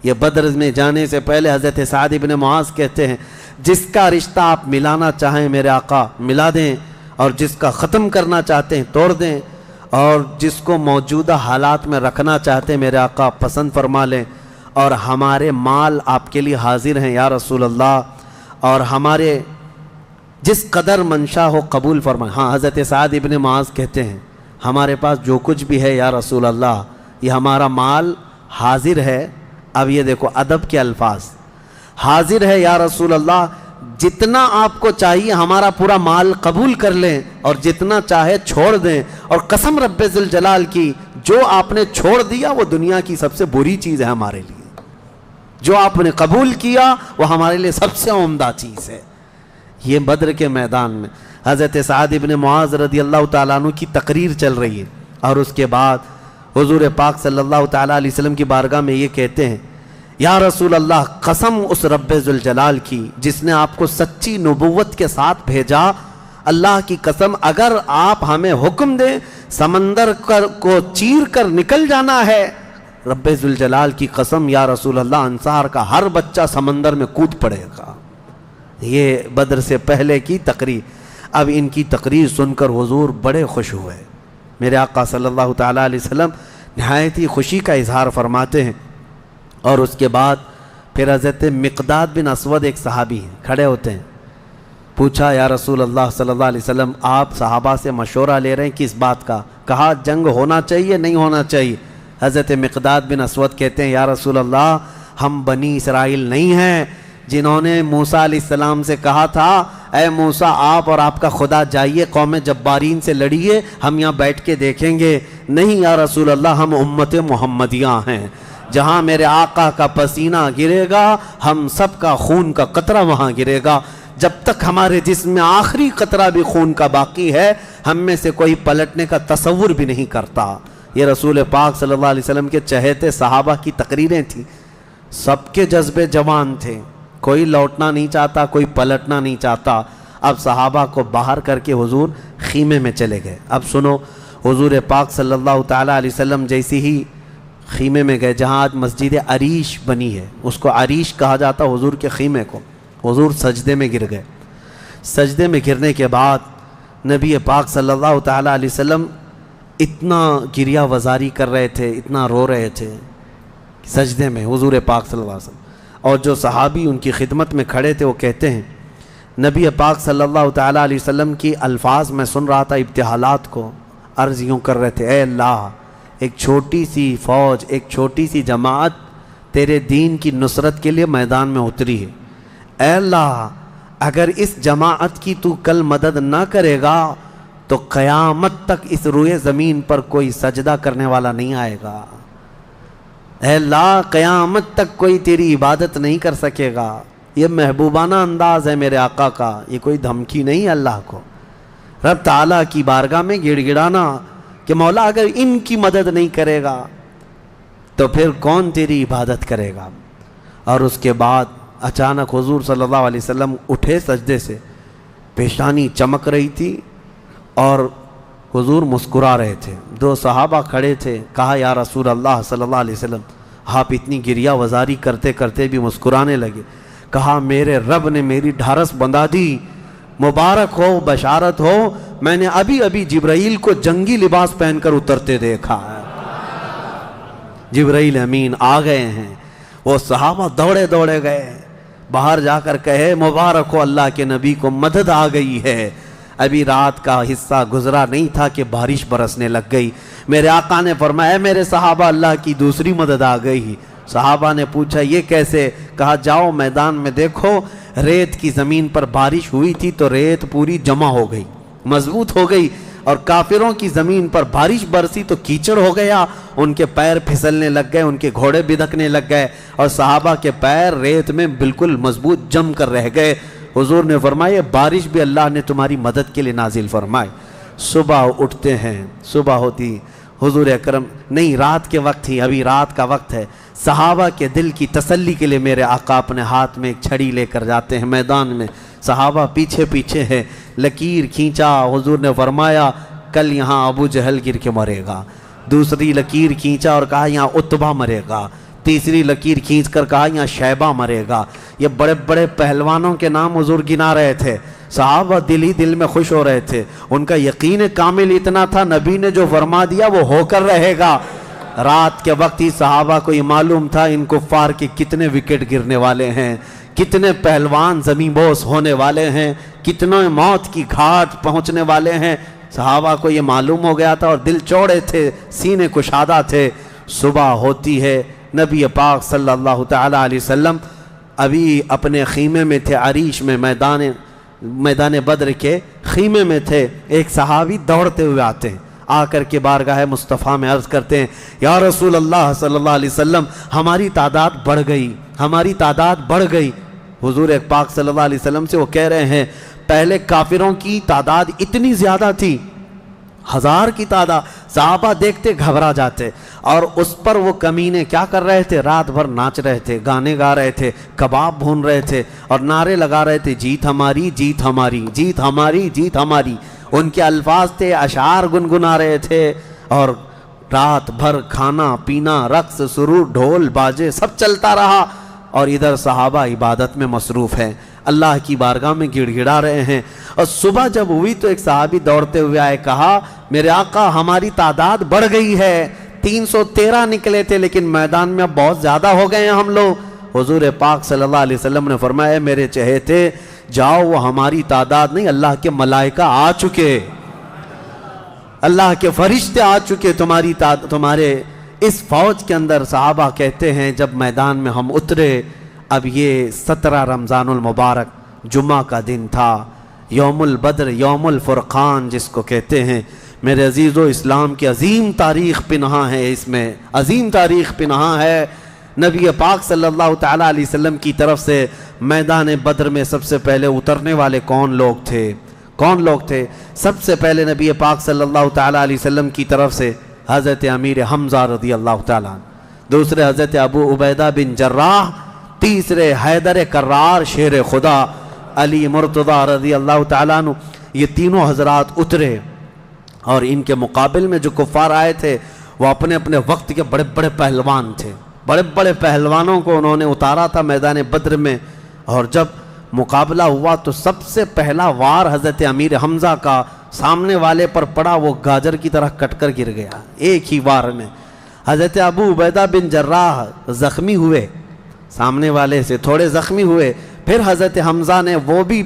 یہ بدر میں جانے سے پہلے حضرت سعد ابن معاذ کہتے ہیں جس کا رشتہ آپ ملانا چاہیں میرے آقا ملا دیں، اور جس کا ختم کرنا چاہتے ہیں توڑ دیں، اور جس کو موجودہ حالات میں رکھنا چاہتے ہیں میرے آقا پسند فرما لیں، اور ہمارے مال آپ کے لیے حاضر ہیں یا رسول اللہ، اور ہمارے جس قدر منشا ہو قبول فرمائیں۔ ہاں حضرت سعد ابن معاذ کہتے ہیں ہمارے پاس جو کچھ بھی ہے یا رسول اللہ یہ ہمارا مال حاضر ہے۔ اب یہ دیکھو ادب کے الفاظ، حاضر ہے یا رسول اللہ، جتنا آپ کو چاہیے ہمارا پورا مال قبول کر لیں اور جتنا چاہے چھوڑ دیں، اور قسم رب ذوالجلال کی جو آپ نے چھوڑ دیا وہ دنیا کی سب سے بری چیز ہے ہمارے لیے، جو آپ نے قبول کیا وہ ہمارے لیے سب سے عمدہ چیز ہے۔ یہ بدر کے میدان میں حضرت سعد ابن معاذ رضی اللہ تعالیٰ عنہ کی تقریر چل رہی ہے، اور اس کے بعد حضور پاک صلی اللہ تعالیٰ علیہ وسلم کی بارگاہ میں یہ کہتے ہیں یا رسول اللہ قسم اس رب ذوالجلال کی جس نے آپ کو سچی نبوت کے ساتھ بھیجا، اللہ کی قسم اگر آپ ہمیں حکم دیں سمندر کو چیر کر نکل جانا ہے، رب ذوالجلال کی قسم یا رسول اللہ انصار کا ہر بچہ سمندر میں کود پڑے گا۔ یہ بدر سے پہلے کی تقریر۔ اب ان کی تقریر سن کر حضور بڑے خوش ہوئے، میرے آقا صلی اللہ تعالیٰ علیہ وسلم نہایت ہی خوشی کا اظہار فرماتے ہیں، اور اس کے بعد پھر حضرت مقداد بن اسود ایک صحابی ہیں کھڑے ہوتے ہیں، پوچھا یا رسول اللہ صلی اللہ علیہ وسلم آپ صحابہ سے مشورہ لے رہے ہیں کس بات کا؟ کہا جنگ ہونا چاہیے نہیں ہونا چاہیے؟ حضرت مقداد بن اسود کہتے ہیں یا رسول اللہ ہم بنی اسرائیل نہیں ہیں جنہوں نے موسیٰ علیہ السلام سے کہا تھا اے موسیٰ آپ اور آپ کا خدا جائیے قوم جبارین سے لڑیے، ہم یہاں بیٹھ کے دیکھیں گے۔ نہیں یا رسول اللہ ہم امت محمدیہ ہیں، جہاں میرے آقا کا پسینہ گرے گا ہم سب کا خون کا قطرہ وہاں گرے گا، جب تک ہمارے جسم میں آخری قطرہ بھی خون کا باقی ہے ہم میں سے کوئی پلٹنے کا تصور بھی نہیں کرتا۔ یہ رسول پاک صلی اللہ علیہ وسلم کے چہیتے صحابہ کی تقریریں تھیں، سب کے جذبے جوان تھے، کوئی لوٹنا نہیں چاہتا، کوئی پلٹنا نہیں چاہتا۔ اب صحابہ کو باہر کر کے حضور خیمے میں چلے گئے۔ اب سنو حضور پاک صلی اللہ تعالیٰ علیہ وسلم جیسی ہی خیمے میں گئے جہاں آج مسجد عریش بنی ہے، اس کو عریش کہا جاتا حضور کے خیمے کو۔ حضور سجدے میں گر گئے، سجدے میں گرنے کے بعد نبی پاک صلی اللہ تعالیٰ علیہ وسلم اتنا گریہ وزاری کر رہے تھے، اتنا رو رہے تھے سجدے میں حضور پاک صلی اللہ علیہ وسلم، اور جو صحابی ان کی خدمت میں کھڑے تھے وہ کہتے ہیں نبی پاک صلی اللہ تعالیٰ علیہ وسلم کی الفاظ میں سن رہا تھا ابتحالات کو، عرض یوں کر رہے تھے اے اللہ ایک چھوٹی سی فوج، ایک چھوٹی سی جماعت تیرے دین کی نصرت کے لیے میدان میں اتری ہے، اے اللہ اگر اس جماعت کی تو کل مدد نہ کرے گا تو قیامت تک اس روئے زمین پر کوئی سجدہ کرنے والا نہیں آئے گا، اے اللہ قیامت تک کوئی تیری عبادت نہیں کر سکے گا۔ یہ محبوبانہ انداز ہے میرے آقا کا، یہ کوئی دھمکی نہیں اللہ کو، رب تعالیٰ کی بارگاہ میں گڑ گڑانا کہ مولا اگر ان کی مدد نہیں کرے گا تو پھر کون تیری عبادت کرے گا۔ اور اس کے بعد اچانک حضور صلی اللہ علیہ وسلم اٹھے سجدے سے، پیشانی چمک رہی تھی اور حضور مسکرا رہے تھے۔ دو صحابہ کھڑے تھے، کہا یا رسول اللہ صلی اللہ علیہ وسلم آپ اتنی گریہ وزاری کرتے کرتے بھی مسکرانے لگے۔ کہا میرے رب نے میری ڈھارس بندھا دی، مبارک ہو، بشارت ہو، میں نے ابھی ابھی جبرائیل کو جنگی لباس پہن کر اترتے دیکھا ہے، جبرائیل امین آ گئے ہیں۔ وہ صحابہ دوڑے دوڑے گئے، باہر جا کر کہے مبارک ہو اللہ کے نبی کو مدد آ گئی ہے، ابھی رات کا حصہ گزرا نہیں تھا کہ بارش برسنے لگ گئی۔ میرے آقا نے فرمایا میرے صحابہ اللہ کی دوسری مدد آ گئی۔ صحابہ نے پوچھا یہ کیسے؟ کہا جاؤ میدان میں دیکھو، ریت کی زمین پر بارش ہوئی تھی تو ریت پوری جمع ہو گئی، مضبوط ہو گئی، اور کافروں کی زمین پر بارش برسی تو کیچڑ ہو گیا، ان کے پیر پھسلنے لگ گئے، ان کے گھوڑے بدکنے لگ گئے، اور صحابہ کے پیر ریت میں بالکل مضبوط جم کر رہ گئے۔ حضور نے فرمایا بارش بھی اللہ نے تمہاری مدد کے لیے نازل فرمائی۔ صبح اٹھتے ہیں، صبح ہوتی، حضور اکرم نہیں، رات کے وقت ہی، ابھی رات کا وقت ہے، صحابہ کے دل کی تسلی کے لیے میرے آقا اپنے ہاتھ میں ایک چھڑی لے کر جاتے ہیں میدان میں، صحابہ پیچھے پیچھے ہیں، لکیر کھینچا، حضور نے فرمایا کل یہاں ابو جہل گر کے مرے گا، دوسری لکیر کھینچا اور کہا یہاں عتبہ مرے گا، تیسری لکیر کھینچ کر کہا یہاں شیبہ مرے گا۔ یہ بڑے بڑے پہلوانوں کے نام حضور گنا رہے تھے، صحابہ دل ہی دل میں خوش ہو رہے تھے، ان کا یقین کامل اتنا تھا نبی نے جو فرما دیا وہ ہو کر رہے گا۔ رات کے وقت ہی صحابہ کو یہ معلوم تھا ان کفار کے کتنے وکٹ گرنے والے ہیں، کتنے پہلوان زمین بوس ہونے والے ہیں، کتنے موت کی گھاٹ پہنچنے والے ہیں، صحابہ کو یہ معلوم ہو گیا تھا، اور دل چوڑے تھے، سینے کشادہ تھے۔ صبح ہوتی ہے، نبی پاک صلی اللہ تعالی علیہ وسلم ابھی اپنے خیمے میں تھے، عریش میں، میدان بدر کے خیمے میں تھے۔ ایک صحابی دوڑتے ہوئے آتے ہیں، آ کر کے بارگاہ مصطفیٰ میں عرض کرتے ہیں یا رسول اللہ صلی اللہ علیہ وسلم ہماری تعداد بڑھ گئی، ہماری تعداد بڑھ گئی۔ حضور پاک صلی اللہ علیہ وسلم سے وہ کہہ رہے ہیں پہلے کافروں کی تعداد اتنی زیادہ تھی، 1000 کی تعداد، صحابہ دیکھتے گھبرا جاتے، اور اس پر وہ کمینے کیا کر رہے تھے؟ رات بھر ناچ رہے تھے، گانے گا رہے تھے، کباب بھون رہے تھے، اور نعرے لگا رہے تھے جیت ہماری، جیت ہماری، جیت ہماری، جیت ہماری۔ ان کے الفاظ تھے، اشعار گنگنا رہے تھے، اور رات بھر کھانا پینا، رقص سرور، ڈھول باجے سب چلتا رہا، اور ادھر صحابہ عبادت میں مصروف ہیں، اللہ کی بارگاہ میں گڑ گڑا رہے ہیں۔ اور صبح جب ہوئی تو ایک صحابی دوڑتے ہوئے آئے، کہا میرے آقا ہماری تعداد بڑھ گئی ہے، 313 نکلے تھے لیکن میدان میں اب بہت زیادہ ہو گئے ہیں ہم لوگ۔ حضور پاک صلی اللہ علیہ وسلم نے فرمایا میرے چہیتے جاؤ، وہ ہماری تعداد نہیں، اللہ کے ملائکہ آ چکے، اللہ کے فرشتے آ چکے تمہارے اس فوج کے اندر۔ صحابہ کہتے ہیں جب میدان میں ہم اترے، اب یہ 17 رمضان المبارک جمعہ کا دن تھا، یوم البدر، یوم الفرقان جس کو کہتے ہیں۔ میرے عزیزو، اسلام کی عظیم تاریخ پنہاں ہے، اس میں عظیم تاریخ پنہاں ہے۔ نبی پاک صلی اللہ تعالیٰ علیہ وسلم کی طرف سے میدان بدر میں سب سے پہلے اترنے والے کون لوگ تھے؟ کون لوگ تھے؟ سب سے پہلے نبی پاک صلی اللہ تعالیٰ علیہ وسلم کی طرف سے حضرت امیر حمزہ رضی اللہ تعالیٰ، دوسرے حضرت ابو عبیدہ بن جراح، تیسرے حیدر کرار شیر خدا علی مرتضیٰ رضی اللہ تعالیٰ عنہ۔ یہ تینوں حضرات اترے، اور ان کے مقابل میں جو کفار آئے تھے وہ اپنے اپنے وقت کے بڑے بڑے پہلوان تھے، بڑے بڑے پہلوانوں کو انہوں نے اتارا تھا میدان بدر میں۔ اور جب مقابلہ ہوا تو سب سے پہلا وار حضرت امیر حمزہ کا سامنے والے پر پڑا، وہ گاجر کی طرح کٹ کر گر گیا ایک ہی وار میں۔ حضرت ابو عبیدہ بن جراح زخمی ہوئے، سامنے والے سے تھوڑے زخمی ہوئے، پھر حضرت حمزہ نے وہ بھی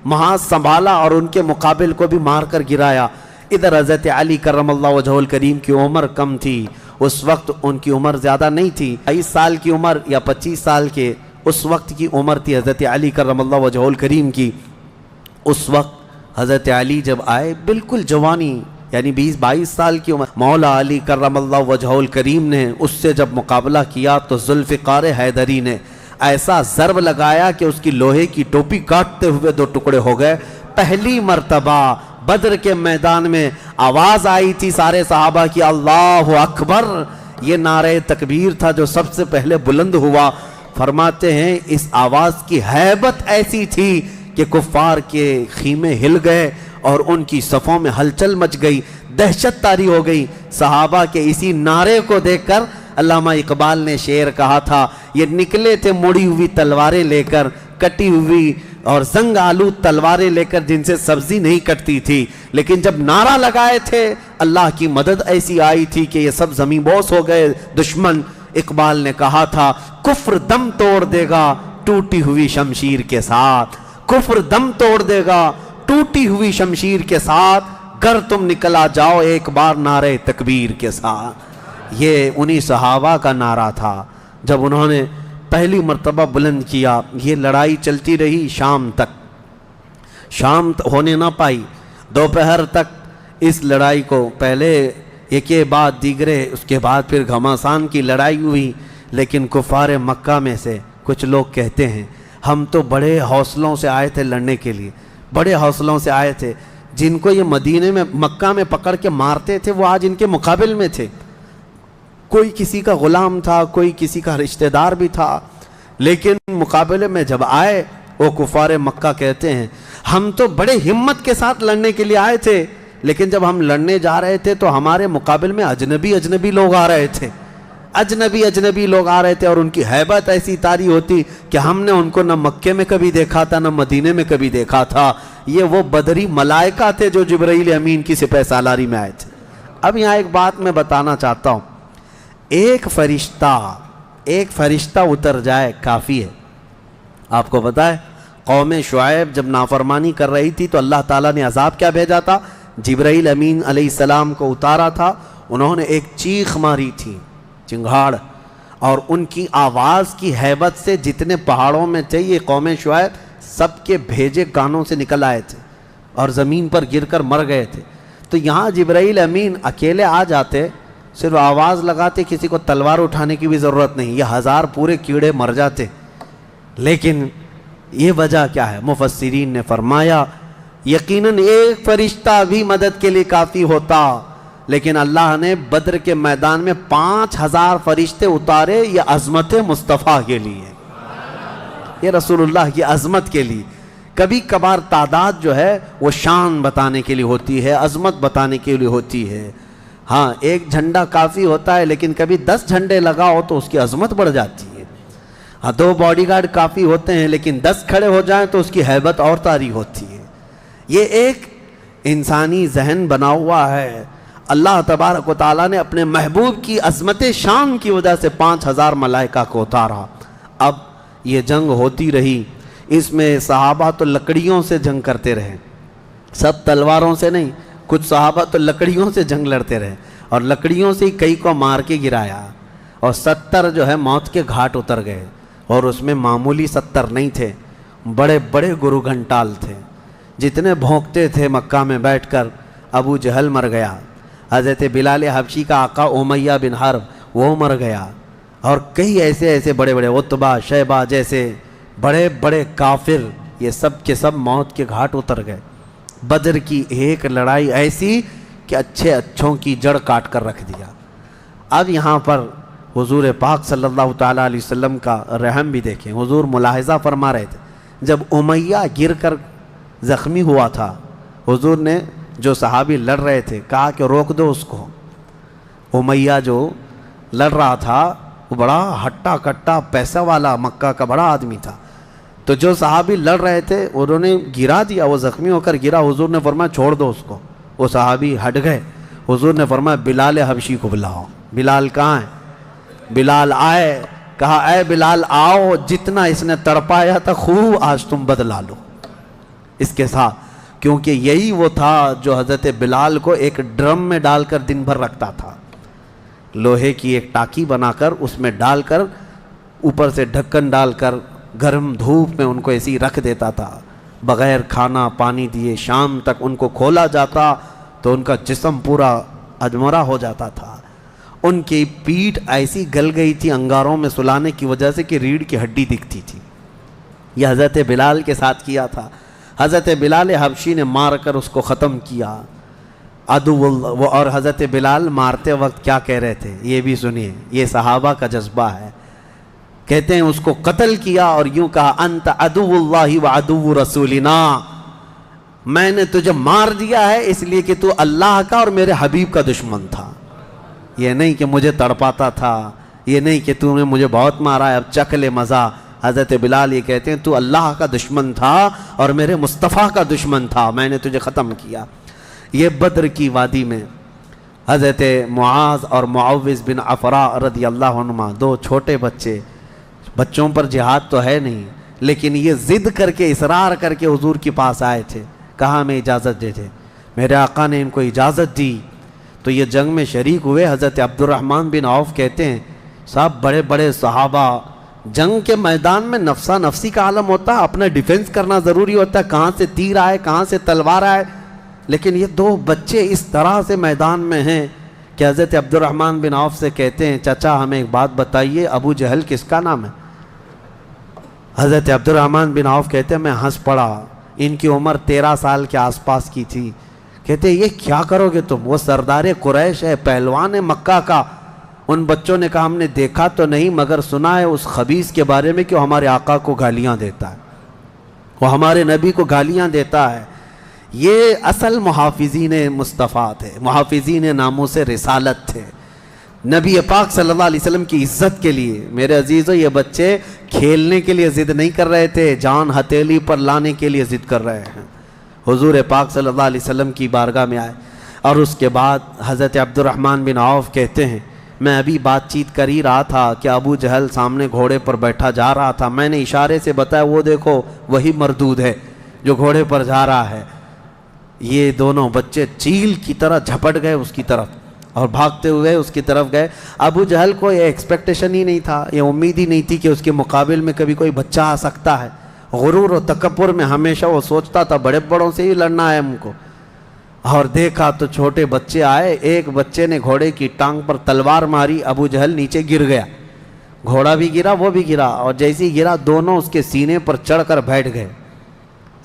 محاذ سنبھالا اور ان کے مقابل کو بھی مار کر گرایا۔ ادھر حضرت علی کرم اللہ وجہہ الکریم کی عمر کم تھی، اس وقت ان کی عمر زیادہ نہیں تھی، 22 سال کی عمر یا 25 سال کے اس وقت کی عمر تھی حضرت علی کرم اللہ وجہہ الکریم کی۔ اس وقت حضرت علی جب آئے بالکل جوانی، یعنی 20-22 سال کی عمر، مولا علی کرم اللہ وجہہ الکریم نے اس سے جب مقابلہ کیا تو ذوالفقار حیدری نے ایسا ضرب لگایا کہ اس کی لوہے کی ٹوپی کاٹتے ہوئے 2 ٹکڑے ہو گئے۔ پہلی مرتبہ بدر کے میدان میں آواز آئی تھی سارے صحابہ کی اللہ اکبر، یہ نعرہ تکبیر تھا جو سب سے پہلے بلند ہوا۔ فرماتے ہیں اس آواز کی ہیبت ایسی تھی کہ کفار کے خیمے ہل گئے اور ان کی صفوں میں ہلچل مچ گئی، دہشت طاری ہو گئی۔ صحابہ کے اسی نعرے کو دیکھ کر علامہ اقبال نے شعر کہا تھا، یہ نکلے تھے مڑی ہوئی تلواریں لے کر، کٹی ہوئی اور زنگ آلود تلواریں لے کر جن سے سبزی نہیں کٹتی تھی، لیکن جب نعرہ لگائے تھے اللہ کی مدد ایسی آئی تھی کہ یہ سب زمین بوس ہو گئے دشمن۔ اقبال نے کہا تھا کفر دم توڑ دے گا ٹوٹی ہوئی شمشیر کے ساتھ، کفر دم توڑ دے گا ٹوٹی ہوئی شمشیر کے ساتھ گر تم نکلا جاؤ ایک بار نعرے تکبیر کے ساتھ۔ یہ انہی صحابہ کا نعرہ تھا جب انہوں نے پہلی مرتبہ بلند کیا۔ یہ لڑائی چلتی رہی شام تک، شام ہونے نہ پائی، دوپہر تک اس لڑائی کو پہلے ایک بعد دیگرے، اس کے بعد پھر گھماسان کی لڑائی ہوئی۔ لیکن کفار مکہ میں سے کچھ لوگ کہتے ہیں ہم تو بڑے حوصلوں سے آئے تھے لڑنے کے لیے، بڑے حوصلوں سے آئے تھے، جن کو یہ مدینے میں مکہ میں پکڑ کے مارتے تھے وہ آج ان کے مقابل میں تھے۔ کوئی کسی کا غلام تھا، کوئی کسی کا رشتہ دار بھی تھا، لیکن مقابلے میں جب آئے وہ کفار مکہ کہتے ہیں ہم تو بڑے ہمت کے ساتھ لڑنے کے لیے آئے تھے، لیکن جب ہم لڑنے جا رہے تھے تو ہمارے مقابل میں اجنبی لوگ آ رہے تھے، اجنبی لوگ آ رہے تھے، اور ان کی ہیبت ایسی طاری ہوتی کہ ہم نے ان کو نہ مکے میں کبھی دیکھا تھا نہ مدینے میں کبھی دیکھا تھا۔ یہ وہ بدری ملائکہ تھے جو جبرائیل امین کی سپہ سالاری میں آئے تھے۔ اب یہاں ایک بات میں بتانا چاہتا ہوں، ایک فرشتہ اتر جائے کافی ہے۔ آپ کو پتا ہے قوم شعیب جب نافرمانی کر رہی تھی تو اللہ تعالیٰ نے عذاب کیا بھیجا تھا؟ جبرائیل امین علیہ السلام کو اتارا تھا، انہوں نے ایک چیخ ماری تھی، چنگھاڑ، اور ان کی آواز کی ہیبت سے جتنے پہاڑوں میں تھے یہ قوم شعیب سب کے بھیجے کانوں سے نکل آئے تھے اور زمین پر گر کر مر گئے تھے۔ تو یہاں جبرائیل امین اکیلے آ جاتے، صرف آواز لگاتے، کسی کو تلوار اٹھانے کی بھی ضرورت نہیں، یہ 1000 پورے کیڑے مر جاتے۔ لیکن یہ وجہ کیا ہے؟ مفسرین نے فرمایا یقیناً ایک فرشتہ بھی مدد کے لیے کافی ہوتا، لیکن اللہ نے بدر کے میدان میں 5000 فرشتے اتارے، یہ عظمت مصطفیٰ کے لیے، یہ رسول اللہ کی عظمت کے لیے۔ کبھی کبھار تعداد جو ہے وہ شان بتانے کے لیے ہوتی ہے، عظمت بتانے کے لیے ہوتی ہے۔ ہاں ایک جھنڈا کافی ہوتا ہے، لیکن کبھی 10 جھنڈے لگاؤ تو اس کی عظمت بڑھ جاتی ہے۔ ہاں 2 باڈی گارڈ کافی ہوتے ہیں، لیکن 10 کھڑے ہو جائیں تو اس کی ہیبت اور طاری ہوتی ہے۔ یہ ایک انسانی ذہن بنا ہوا ہے۔ اللہ تبارک و تعالیٰ نے اپنے محبوب کی عظمت شان کی وجہ سے 5000 ملائکہ کو اتارا۔ اب یہ جنگ ہوتی رہی، اس میں صحابہ تو لکڑیوں سے جنگ کرتے رہے، سب تلواروں سے نہیں، کچھ صحابہ تو لکڑیوں سے جنگ لڑتے رہے، اور لکڑیوں سے کئی کو مار کے گرایا، اور 70 جو ہے موت کے گھاٹ اتر گئے، اور اس میں معمولی 70 نہیں تھے، بڑے بڑے گرو گھنٹال تھے، جتنے بھونکتے تھے مکہ میں بیٹھ کر۔ ابو جہل مر گیا، حضرت بلال حبشی کا آقا امیہ بن حرب وہ مر گیا، اور کئی ایسے بڑے بڑے عتبہ شیبہ جیسے بڑے بڑے کافر، یہ سب کے سب موت کے گھاٹ اتر گئے۔ بدر کی ایک لڑائی ایسی کہ اچھوں کی جڑ کاٹ کر رکھ دیا۔ اب یہاں پر حضور پاک صلی اللہ تعالیٰ علیہ وسلم کا رحم بھی دیکھیں۔ حضور ملاحظہ فرما رہے تھے، جب امیہ گر کر زخمی ہوا تھا، حضور نے جو صحابی لڑ رہے تھے کہا کہ روک دو اس کو۔ امیہ جو لڑ رہا تھا وہ بڑا ہٹا کٹا پیسہ والا مکہ کا بڑا آدمی تھا، تو جو صحابی لڑ رہے تھے انہوں نے گرا دیا، وہ زخمی ہو کر گرا، حضور نے فرمایا چھوڑ دو اس کو، وہ صحابی ہٹ گئے۔ حضور نے فرمایا بلال حبشی کو بلاؤ۔ بلال کہاں ہے؟ بلال آئے، کہا اے بلال آؤ، جتنا اس نے تڑپایا تھا خوب آج تم بدلا لو اس کے ساتھ، کیونکہ یہی وہ تھا جو حضرت بلال کو ایک ڈرم میں ڈال کر دن بھر رکھتا تھا، لوہے کی ایک ٹاکی بنا کر اس میں ڈال کر اوپر سے ڈھکن ڈال کر گرم دھوپ میں ان کو ایسی رکھ دیتا تھا، بغیر کھانا پانی دیے شام تک ان کو کھولا جاتا تو ان کا جسم پورا اجمرا ہو جاتا تھا۔ ان کی پیٹھ ایسی گل گئی تھی انگاروں میں سلانے کی وجہ سے کہ ریڑھ کی ہڈی دکھتی تھی۔ یہ حضرت بلال کے ساتھ کیا تھا، حضرت بلال حبشی نے مار کر اس کو ختم کیا۔ عدو اللہ، اور حضرت بلال مارتے وقت کیا کہہ رہے تھے یہ بھی سنیے، یہ صحابہ کا جذبہ ہے۔ کہتے ہیں اس کو قتل کیا اور یوں کہا انت عدو اللہ و عدو رسولنا، میں نے تجھے مار دیا ہے اس لیے کہ تو اللہ کا اور میرے حبیب کا دشمن تھا، یہ نہیں کہ مجھے تڑپاتا تھا، یہ نہیں کہ تو نے مجھے بہت مارا ہے اب چکھ لے مزہ۔ حضرت بلال یہ کہتے ہیں تو اللہ کا دشمن تھا اور میرے مصطفیٰ کا دشمن تھا، میں نے تجھے ختم کیا۔ یہ بدر کی وادی میں حضرت معاذ اور معوذ بن عفراء رضی اللہ عنہما، دو چھوٹے بچوں پر جہاد تو ہے نہیں، لیکن یہ ضد کر کے اصرار کر کے حضور کے پاس آئے تھے، کہا ہمیں اجازت دے دے۔ میرے آقا نے ان کو اجازت دی تو یہ جنگ میں شریک ہوئے۔ حضرت عبد الرحمن بن عوف کہتے ہیں صاحب بڑے بڑے صحابہ، جنگ کے میدان میں نفسا نفسی کا عالم ہوتا ہے، اپنا ڈیفنس کرنا ضروری ہوتا ہے، کہاں سے تیر آئے کہاں سے تلوار آئے، لیکن یہ دو بچے اس طرح سے میدان میں ہیں کہ حضرت عبد الرحمن بن عوف سے کہتے ہیں چچا ہمیں ایک بات بتائیے، ابو جہل کس کا نام ہے؟ حضرت عبد الرحمن بن عوف کہتے ہیں میں ہنس پڑا، ان کی عمر 13 سال کے آس پاس کی تھی۔ کہتے ہیں یہ کیا کرو گے تم؟ وہ سردار قریش ہے، پہلوان ہے مکہ کا۔ ان بچوں نے کہا ہم نے دیکھا تو نہیں مگر سنا ہے اس خبیث کے بارے میں کہ وہ ہمارے آقا کو گالیاں دیتا ہے، وہ ہمارے نبی کو گالیاں دیتا ہے۔ یہ اصل محافظین مصطفیٰ تھے، محافظین ناموس رسالت تھے، نبی پاک صلی اللہ علیہ وسلم کی عزت کے لیے۔ میرے عزیزو یہ بچے کھیلنے کے لیے ضد نہیں کر رہے تھے، جان ہتھیلی پر لانے کے لیے ضد کر رہے ہیں۔ حضور پاک صلی اللہ علیہ وسلم کی بارگاہ میں آئے اور اس کے بعد حضرت عبد الرحمن بن عوف کہتے ہیں میں ابھی بات چیت کر ہی رہا تھا کہ ابو جہل سامنے گھوڑے پر بیٹھا جا رہا تھا، میں نے اشارے سے بتایا وہ دیکھو وہی مردود ہے جو گھوڑے پر جا رہا ہے۔ یہ دونوں بچے چیل کی طرح جھپٹ گئے اس کی طرف اور بھاگتے ہوئے اس کی طرف گئے۔ ابو جہل کو یہ ایکسپیکٹیشن ہی نہیں تھا، یہ امید ہی نہیں تھی کہ اس کے مقابل میں کبھی کوئی بچہ آ سکتا ہے۔ غرور و تکبر میں ہمیشہ وہ سوچتا تھا بڑے بڑوں سے ہی لڑنا ہے ہم کو، اور دیکھا تو چھوٹے بچے آئے، ایک بچے نے گھوڑے کی ٹانگ پر تلوار ماری، ابو جہل نیچے گر گیا، گھوڑا بھی گرا وہ بھی گرا، اور جیسے ہی گرا دونوں اس کے سینے پر چڑھ کر بیٹھ گئے،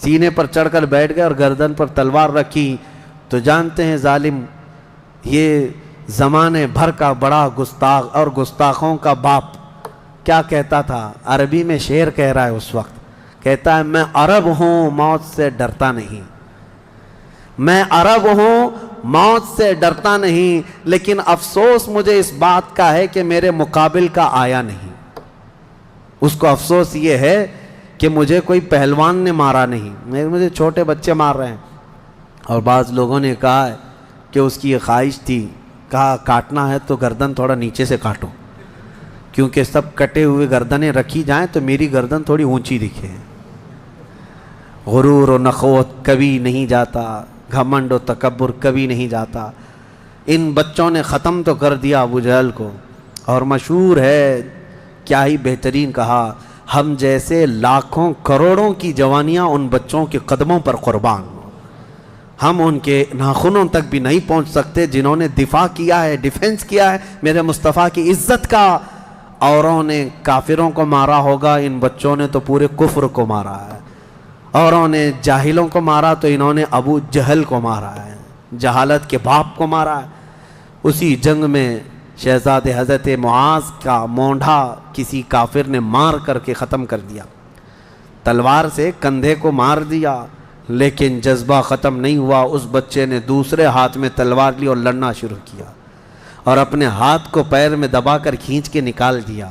سینے پر چڑھ کر بیٹھ گئے اور گردن پر تلوار رکھی۔ تو جانتے ہیں ظالم یہ زمانے بھر کا بڑا گستاخ اور گستاخوں کا باپ کیا کہتا تھا، عربی میں شعر کہہ رہا ہے اس وقت، کہتا ہے میں عرب ہوں موت سے ڈرتا نہیں، میں عرب ہوں موت سے ڈرتا نہیں، لیکن افسوس مجھے اس بات کا ہے کہ میرے مقابل کا آیا نہیں۔ اس کو افسوس یہ ہے کہ مجھے کوئی پہلوان نے مارا نہیں، مجھے چھوٹے بچے مار رہے ہیں۔ اور بعض لوگوں نے کہا ہے کہ اس کی یہ خواہش تھی، کہا کاٹنا ہے تو گردن تھوڑا نیچے سے کاٹو، کیونکہ سب کٹے ہوئے گردنیں رکھی جائیں تو میری گردن تھوڑی اونچی دکھے۔ غرور و نخوت کبھی نہیں جاتا، گھمنڈ و تکبر کبھی نہیں جاتا۔ ان بچوں نے ختم تو کر دیا ابو جہل کو، اور مشہور ہے کیا ہی بہترین کہا، ہم جیسے لاکھوں کروڑوں کی جوانیاں ان بچوں کے قدموں پر قربان، ہم ان کے ناخنوں تک بھی نہیں پہنچ سکتے جنہوں نے دفاع کیا ہے، ڈیفنس کیا ہے میرے مصطفیٰ کی عزت کا۔ اوروں نے کافروں کو مارا ہوگا، ان بچوں نے تو پورے کفر کو مارا ہے۔ اوروں نے جاہلوں کو مارا تو انہوں نے ابو جہل کو مارا ہے، جہالت کے باپ کو مارا ہے۔ اسی جنگ میں شہزادے حضرت معاذ کا مونڈھا کسی کافر نے مار کر کے ختم کر دیا، تلوار سے کندھے کو مار دیا، لیکن جذبہ ختم نہیں ہوا۔ اس بچے نے دوسرے ہاتھ میں تلوار لی اور لڑنا شروع کیا، اور اپنے ہاتھ کو پیر میں دبا کر کھینچ کے نکال دیا۔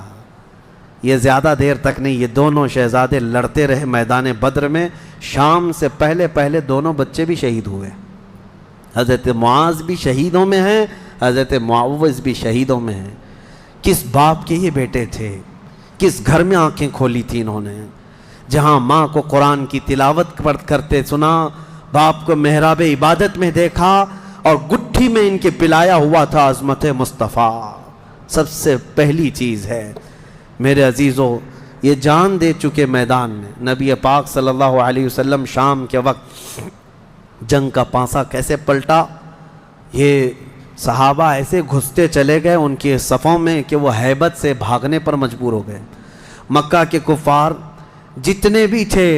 یہ زیادہ دیر تک نہیں، یہ دونوں شہزادے لڑتے رہے میدان بدر میں۔ شام سے پہلے پہلے دونوں بچے بھی شہید ہوئے، حضرت معاذ بھی شہیدوں میں ہیں، حضرت معوذ بھی شہیدوں میں ہیں۔ کس باپ کے یہ بیٹے تھے، کس گھر میں آنکھیں کھولی تھی انہوں نے، جہاں ماں کو قرآن کی تلاوت کرتے سنا، باپ کو محراب عبادت میں دیکھا، اور گٹھی میں ان کے پلایا ہوا تھا عظمت مصطفیٰ۔ سب سے پہلی چیز ہے میرے عزیزو، یہ جان دے چکے میدان میں نبی پاک صلی اللہ علیہ وسلم شام کے وقت جنگ کا پانسا کیسے پلٹا۔ یہ صحابہ ایسے گھستے چلے گئے ان کے صفوں میں کہ وہ ہیبت سے بھاگنے پر مجبور ہو گئے۔ مکہ کے کفار جتنے بھی تھے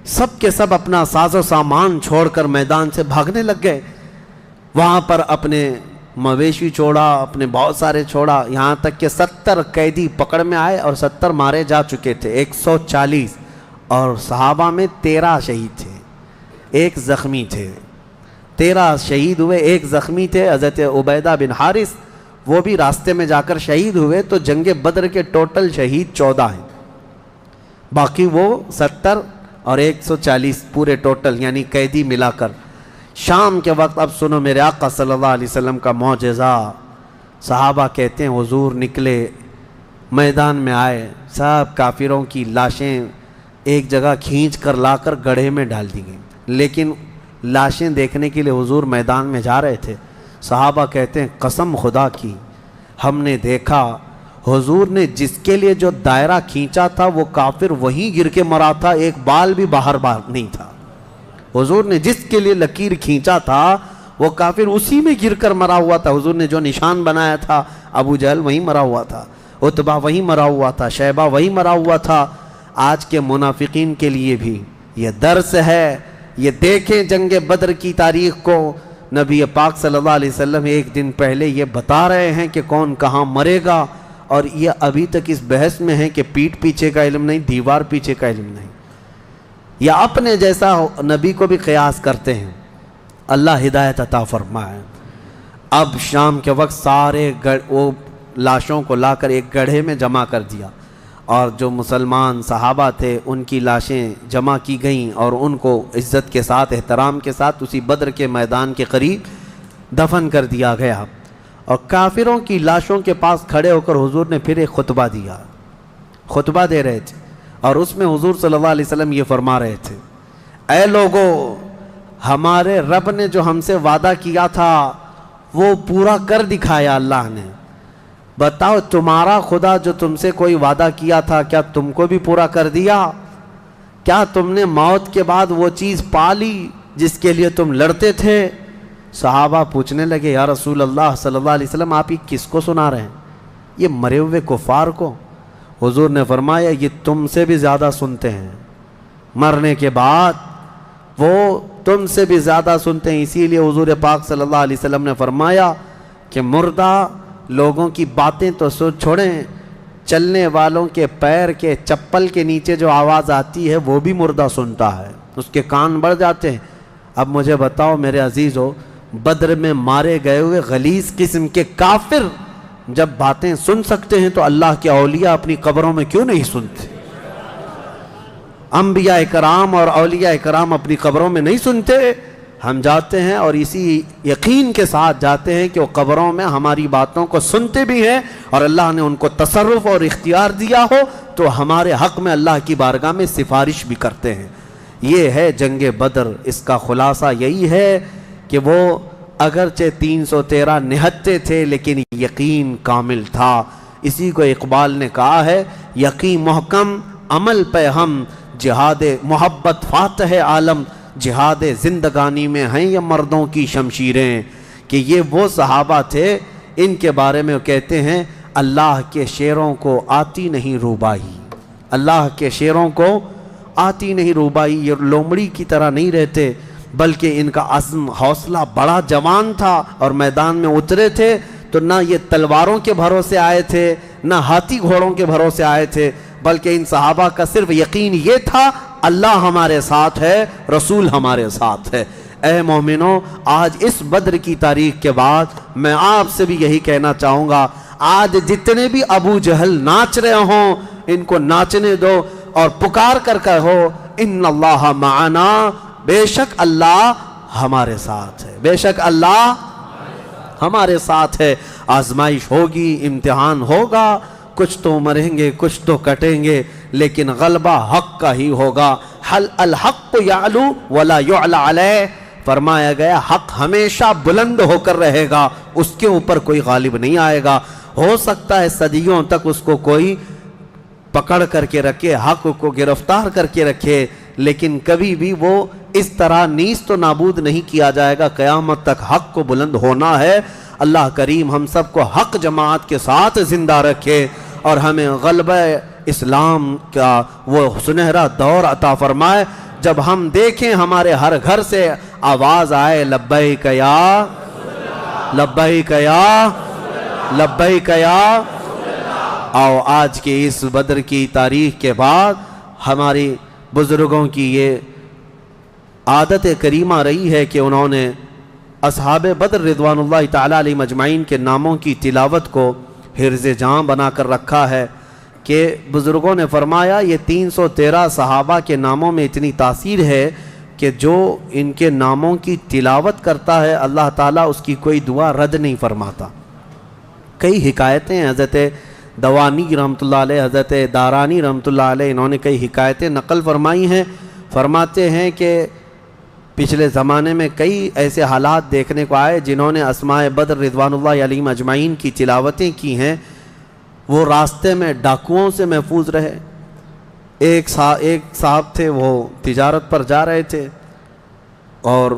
سب کے سب اپنا ساز و سامان چھوڑ کر میدان سے بھاگنے لگ گئے۔ وہاں پر اپنے مویشی چھوڑا، اپنے بہت سارے چھوڑا، یہاں تک کہ 70 قیدی پکڑ میں آئے اور 70 مارے جا چکے تھے، 140، اور صحابہ میں 13 شہید تھے، 1 زخمی تھے۔ 13 شہید ہوئے، 1 زخمی تھے، حضرت عبیدہ بن حارث وہ بھی راستے میں جا کر شہید ہوئے۔ تو جنگ بدر کے ٹوٹل شہید 14 ہیں، باقی وہ 70 اور 140 پورے ٹوٹل یعنی قیدی ملا کر۔ شام کے وقت اب سنو میرے آقا صلی اللہ علیہ وسلم کا معجزہ۔ صحابہ کہتے ہیں حضور نکلے میدان میں آئے، سب کافروں کی لاشیں ایک جگہ کھینچ کر لا کر گڑھے میں ڈال دی گئیں، لیکن لاشیں دیکھنے کے لیے حضور میدان میں جا رہے تھے. صحابہ کہتے ہیں قسم خدا کی ہم نے دیکھا حضور نے جس کے لیے جو دائرہ کھینچا تھا وہ کافر وہیں گر کے مرا تھا, ایک بال بھی باہر نہیں تھا. حضور نے جس کے لیے لکیر کھینچا تھا وہ کافر اسی میں گر کر مرا ہوا تھا. حضور نے جو نشان بنایا تھا ابو جہل وہیں مرا ہوا تھا, عتبہ وہیں مرا ہوا تھا, شیبہ وہیں مرا ہوا تھا. آج کے منافقین کے لیے بھی یہ درس ہے. یہ دیکھیں جنگ بدر کی تاریخ کو, نبی پاک صلی اللہ علیہ وسلم ایک دن پہلے یہ بتا رہے ہیں کہ کون کہاں مرے گا, اور یہ ابھی تک اس بحث میں ہے کہ پیٹ پیچھے کا علم نہیں, دیوار پیچھے کا علم نہیں, یا اپنے جیسا نبی کو بھی قیاس کرتے ہیں. اللہ ہدایت عطا فرمائے. اب شام کے وقت سارے وہ لاشوں کو لا کر ایک گڑھے میں جمع کر دیا, اور جو مسلمان صحابہ تھے ان کی لاشیں جمع کی گئیں اور ان کو عزت کے ساتھ احترام کے ساتھ اسی بدر کے میدان کے قریب دفن کر دیا گیا. اور کافروں کی لاشوں کے پاس کھڑے ہو کر حضور نے پھر ایک خطبہ دیا. خطبہ دے رہے تھے اور اس میں حضور صلی اللہ علیہ وسلم یہ فرما رہے تھے, اے لوگو ہمارے رب نے جو ہم سے وعدہ کیا تھا وہ پورا کر دکھایا اللہ نے. بتاؤ تمہارا خدا جو تم سے کوئی وعدہ کیا تھا کیا تم کو بھی پورا کر دیا؟ کیا تم نے موت کے بعد وہ چیز پا لی جس کے لیے تم لڑتے تھے؟ صحابہ پوچھنے لگے یا رسول اللہ صلی اللہ علیہ وسلم آپ یہ کس کو سنا رہے ہیں؟ یہ مرے ہوئے کفار کو. حضور نے فرمایا یہ تم سے بھی زیادہ سنتے ہیں, مرنے کے بعد وہ تم سے بھی زیادہ سنتے ہیں. اسی لیے حضور پاک صلی اللہ علیہ وسلم نے فرمایا کہ مردہ لوگوں کی باتیں تو چھوڑیں, چلنے والوں کے پیر کے چپل کے نیچے جو آواز آتی ہے وہ بھی مردہ سنتا ہے, اس کے کان بڑھ جاتے ہیں. اب مجھے بتاؤ میرے عزیزو, بدر میں مارے گئے ہوئے غلیظ قسم کے کافر جب باتیں سن سکتے ہیں تو اللہ کے اولیاء اپنی قبروں میں کیوں نہیں سنتے؟ انبیاء کرام اور اولیاء کرام اپنی قبروں میں نہیں سنتے؟ ہم جاتے ہیں اور اسی یقین کے ساتھ جاتے ہیں کہ وہ قبروں میں ہماری باتوں کو سنتے بھی ہیں, اور اللہ نے ان کو تصرف اور اختیار دیا ہو تو ہمارے حق میں اللہ کی بارگاہ میں سفارش بھی کرتے ہیں. یہ ہے جنگ بدر. اس کا خلاصہ یہی ہے کہ وہ اگرچہ 313 نہتے تھے لیکن یقین کامل تھا. اسی کو اقبال نے کہا ہے, یقین محکم عمل پہ ہم, جہاد محبت فاتح عالم, جہاد زندگانی میں ہیں یہ مردوں کی شمشیریں. کہ یہ وہ صحابہ تھے, ان کے بارے میں وہ کہتے ہیں اللہ کے شیروں کو آتی نہیں روبائی, اللہ کے شیروں کو آتی نہیں روبائی. یہ لومڑی کی طرح نہیں رہتے بلکہ ان کا عزم حوصلہ بڑا جوان تھا, اور میدان میں اترے تھے تو نہ یہ تلواروں کے بھروسے آئے تھے نہ ہاتھی گھوڑوں کے بھروسے آئے تھے, بلکہ ان صحابہ کا صرف یقین یہ تھا اللہ ہمارے ساتھ ہے, رسول ہمارے ساتھ ہے. اے مومنوں, آج اس بدر کی تاریخ کے بعد میں آپ سے بھی یہی کہنا چاہوں گا, آج جتنے بھی ابو جہل ناچ رہے ہوں ان کو ناچنے دو اور پکار کر کہو ان اللہ معنا, بے شک اللہ ہمارے ساتھ ہے, بے شک اللہ ہمارے ساتھ ہے. آزمائش ہوگی, امتحان ہوگا, کچھ تو مریں گے کچھ تو کٹیں گے, لیکن غلبہ حق کا ہی ہوگا. حل الحق یعلو ولا یعلی علیہ, فرمایا گیا حق ہمیشہ بلند ہو کر رہے گا, اس کے اوپر کوئی غالب نہیں آئے گا. ہو سکتا ہے صدیوں تک اس کو کوئی پکڑ کر کے رکھے, حق کو گرفتار کر کے رکھے, لیکن کبھی بھی وہ اس طرح نیست و نابود نہیں کیا جائے گا. قیامت تک حق کو بلند ہونا ہے. اللہ کریم ہم سب کو حق جماعت کے ساتھ زندہ رکھے اور ہمیں غلبہ اسلام کا وہ سنہرا دور عطا فرمائے, جب ہم دیکھیں ہمارے ہر گھر سے آواز آئے لبیک یا لبیک یا لبیک یا. آؤ آج کی اس بدر کی تاریخ کے بعد ہماری بزرگوں کی یہ عادت کریمہ رہی ہے کہ انہوں نے اصحاب بدر رضوان اللہ تعالی علیہ مجمعین کے ناموں کی تلاوت کو حرز جاں بنا کر رکھا ہے. کہ بزرگوں نے فرمایا یہ 313 صحابہ کے ناموں میں اتنی تاثیر ہے کہ جو ان کے ناموں کی تلاوت کرتا ہے اللہ تعالیٰ اس کی کوئی دعا رد نہیں فرماتا. کئی حکایتیں حضرت دوانی رحمۃ اللہ علیہ, حضرت دارانی رحمۃ اللہ علیہ, انہوں نے کئی حکایتیں نقل فرمائی ہیں. فرماتے ہیں کہ پچھلے زمانے میں کئی ایسے حالات دیکھنے کو آئے جنہوں نے اسماء بدر رضوان اللہ علیہم اجمعین کی تلاوتیں کی ہیں، وہ راستے میں ڈاکوؤں سے محفوظ رہے۔ ایک صاحب تھے، وہ تجارت پر جا رہے تھے اور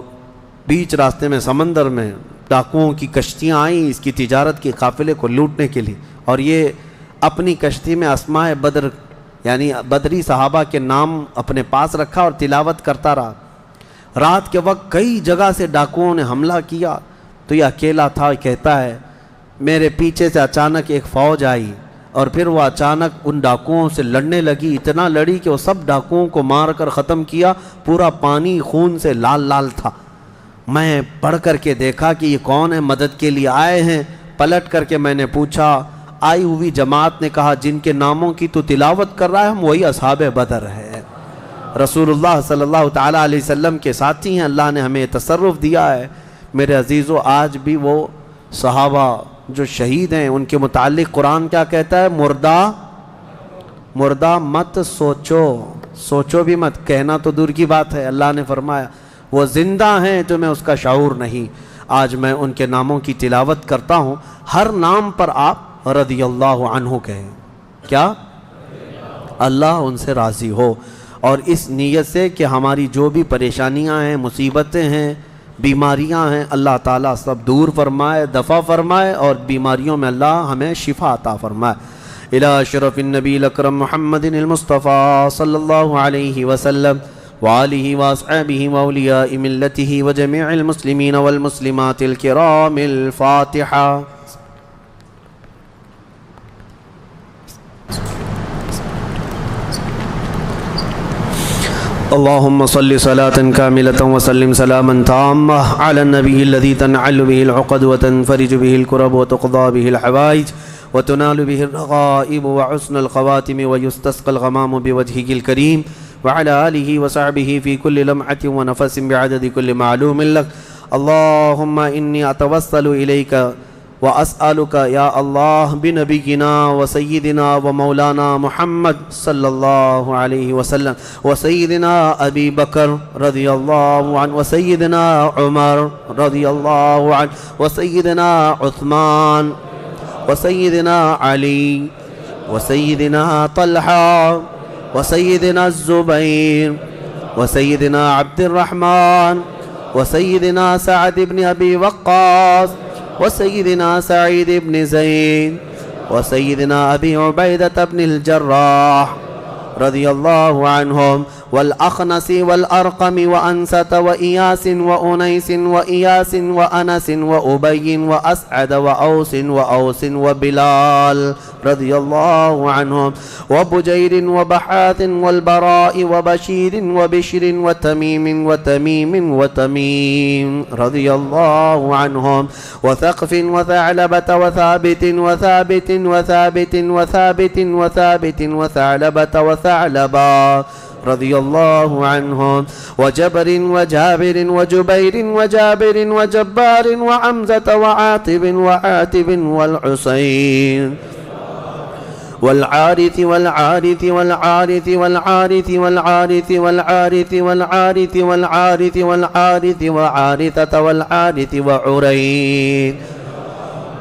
بیچ راستے میں سمندر میں ڈاکوؤں کی کشتیاں آئیں اس کی تجارت کے قافلے کو لوٹنے کے لیے، اور یہ اپنی کشتی میں اسماء بدر یعنی بدری صحابہ کے نام اپنے پاس رکھا اور تلاوت کرتا رہا۔ رات کے وقت کئی جگہ سے ڈاکوؤں نے حملہ کیا تو یہ اکیلا تھا۔ کہتا ہے میرے پیچھے سے اچانک ایک فوج آئی اور پھر وہ اچانک ان ڈاکوؤں سے لڑنے لگی، اتنا لڑی کہ وہ سب ڈاکوؤں کو مار کر ختم کیا، پورا پانی خون سے لال لال تھا۔ میں پڑھ کر کے دیکھا کہ یہ کون ہے، مدد کے لیے آئے ہیں۔ پلٹ کر کے میں نے پوچھا، آئی ہوئی جماعت نے کہا جن کے ناموں کی تو تلاوت کر رہا ہے ہم وہی اصحاب بدر ہے، رسول اللہ صلی اللہ تعالیٰ علیہ وسلم کے ساتھی ہیں، اللہ نے ہمیں تصرف دیا ہے۔ میرے عزیزو، آج بھی وہ صحابہ جو شہید ہیں ان کے متعلق قرآن کیا کہتا ہے؟ مردہ مت سوچو بھی مت، کہنا تو دور کی بات ہے، اللہ نے فرمایا وہ زندہ ہیں، تمہیں اس کا شعور نہیں۔ آج میں ان کے ناموں کی تلاوت کرتا ہوں، ہر نام پر آپ رضی اللہ عنہ کہیں، کیا؟ اللہ ان سے راضی ہو، اور اس نیت سے کہ ہماری جو بھی پریشانیاں ہیں، مصیبتیں ہیں، بیماریاں ہیں، اللہ تعالیٰ سب دور فرمائے، دفع فرمائے، اور بیماریوں میں اللہ ہمیں شفا عطا فرمائے۔ الى شرف النبی الاکرم محمد المصطفیٰ صلی اللہ علیہ وسلم وآلہ واصحابہ واولیاء ملتہ وجميع المسلمین والمسلمات الکرام الفاتحہ۔ اللهم صل صلاة كاملة وسلم سلاما تاما على النبي الذي تنعل به العقد وتنفرج به الكرب وتقضى به الحوائج وتنال به الرغائب وحسن الخواتم ويستسقى الغمام بوجهه الكريم وعلى آله وصحبه في كل لمحة ونفس بعدد كل معلوم لك۔ اللهم إني أتوسل إليك وأسألك يا الله بنبينا وسيدنا ومولانا محمد صلى الله عليه وسلم وسيدنا أبي بكر رضي الله عنه وسيدنا عمر رضي الله عنه وسيدنا عثمان وسيدنا علي وسيدنا طلحة وسيدنا الزبير وسيدنا عبد الرحمن وسيدنا سعد بن أبي وقاص وسيدنا سعيد بن زيد وسيدنا أبي عبيدة بن الجراح رضي الله عنهم والأخنس والأرقم وأنسة وإياس وأنيس وإياس وأنس وأبي وأسعد وأوس وبلال رضي الله عنهم وبجير وبحاث والبراء وبشير وبشر وتميم رضي الله عنهم وثقف وثعلبة وثابت وثعلبة وثعلبا رضي الله عنهم وجبر وجابر وجبير وجابر وجبار وعمزة وعاتب والحسين والعارث والعارث والعارث والعارث والعارث والعارث والعارث والعارث والعارث وعارثة والعارث وعرين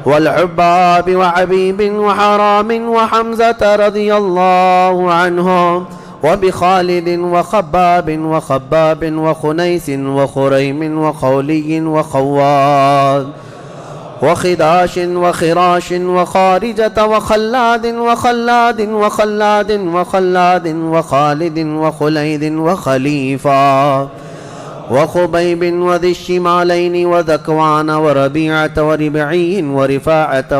والعباب وعبيب وحرام وحمزة رضي الله عنهم وبخالد وخباب وخنيس وخريم وخولي وخواد وخداش وخراش وخارجة وخلاد وخالد وخليد وخليفة وخبيب وذي الشمالين وذكوان وربيعة وربعي ورفاعة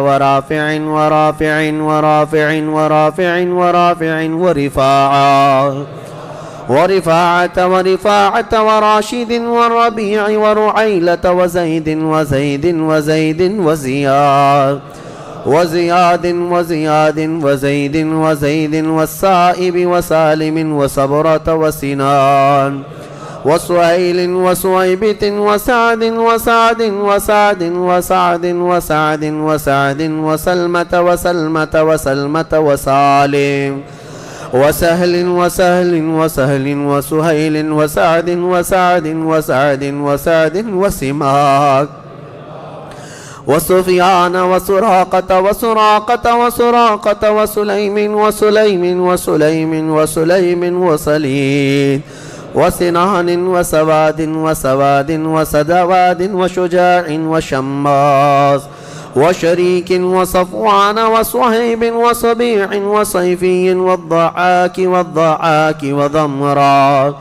ورفاعة وراشد والربيع ورعيلة وزيد وزيد والسائب وسالم وصبرة وسنان وسهيل وسويبة وسعد وسلمة وسالم وسهل وسهل وسهل وسهيل وسعد وسعد وسعد وسعد وسماك وسفيان وسراقة وسراقة وسراقة وسليم وسليم وسليم وسليم وسليم وسنان وسواد وسواد وسدواد وشجاع وشماس وشريك وصفوان وصهيب وصبيع وصيفي والضحاك والضحاك وضمرا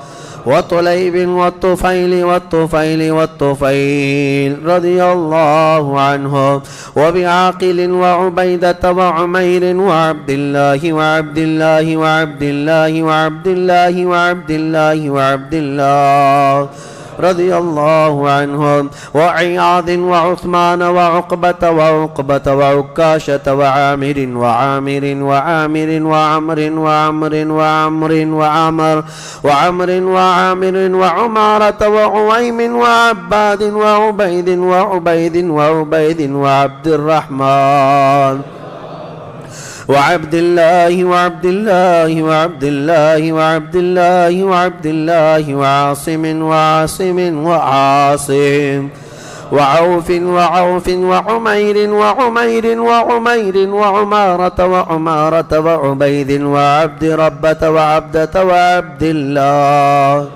وطليب والطفيل والطفيل والطفيل رضي الله عنهم وبعاقل وعبيدة وعمير وعبد الله وعبد الله وعبد الله وعبد الله وعبد الله وعبد الله رضي الله عنهم وعياض وعثمان وعقبة وعقبة وعكاشة وعامر وعامر وعامر وعمر وعمر وعمر وعمر وعمر وعامر وعمارة وعويم وعباد وعبيد وعبيد وعبيد وعبد الرحمن وعبد الله وعبد الله وعبد الله وعبد الله وعبد الله وعاصم وعاصم وعاصم وعوف وعوف وعمير وعمير وعمير وعمارة وعمارة وعبيد وعبد ربة وعبدة وعبد الله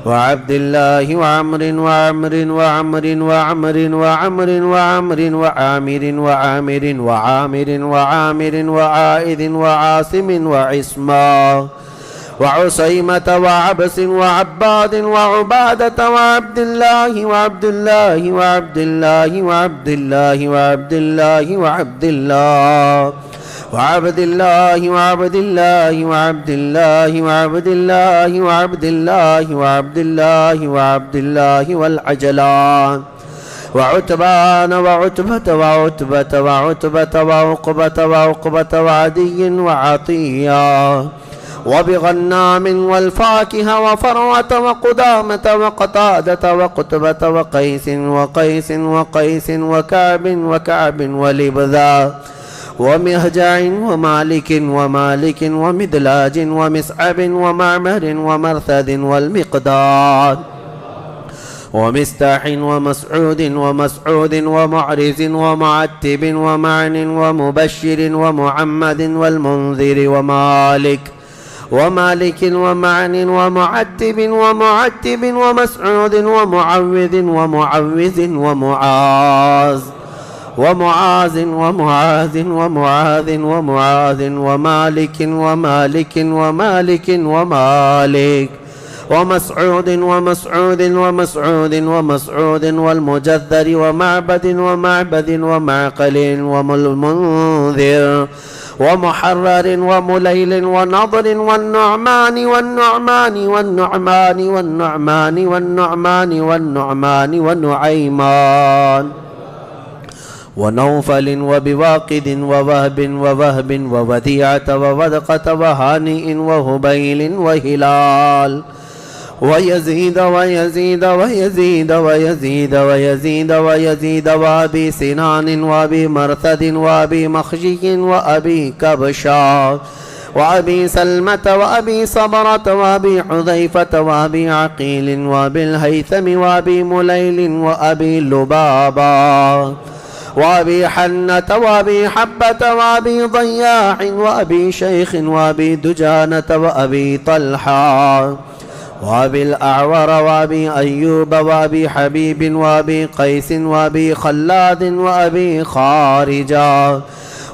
وعبد الله وعمر وعمر وعمر وعمر وعمر وعمر وعامر وعامر وعامر وعامر وعائذ وعاصم وعصما وعسيمة وعبس وعباد وعبادة وعبد الله وعبد الله وعبد الله وعبد الله وعبد الله وعبد الله وعبد الله وعبد الله وعبد الله وعبد الله وعبد الله وعبد الله وعبد الله والعجلان وعتبان وعتبة وعتبة وعتبة وعقبة وعقبة وعدي وعطية وبغنام والفاكهة وفروة وقدامة وقتادة وقتبة وقيس وقيس وقيس وكعب وكعب ولبذا ومهجع ومالك ومالك ومدلاج ومسعب ومعمر ومرثد والمقداد ومستاح ومسعود ومسعود ومعرز ومعتب ومعن ومبشر ومحمد والمنذر ومالك ومالك ومعن ومعتب ومعتب ومسعود ومعوذ ومعوذ ومعاذ ومعاذ ومعاذ ومعاذ ومعاذ ومالك ومالك ومالك ومالك ومسعود ومسعود ومسعود ومسعود والمجذر ومعبد ومعبد ومعقل والمنذر ومحرر ومليل ونضر والنعمان والنعمان والنعمان والنعمان والنعمان والنعمان والنعيمان ونوفل وبواقد ووهب ووهب ووديعة وودقة وهانئ وهبيل وهلال ويزيد ويزيد ويزيد ويزيد ويزيد ويزيد وأبي سنان وأبي مرثد وأبي مخجي وأبي كبشا وأبي سلمة وأبي صبرة وأبي حذيفة وأبي عقيل وأبي الهيثم وأبي مليل وأبي لبابا وأبي حنة وأبي حبة وأبي ضياح وأبي شيخ وأبي دجانة وأبي طلحة وأبي الأعور وأبي أيوب وأبي حبيب وأبي قيس وأبي خلاد وأبي خارجة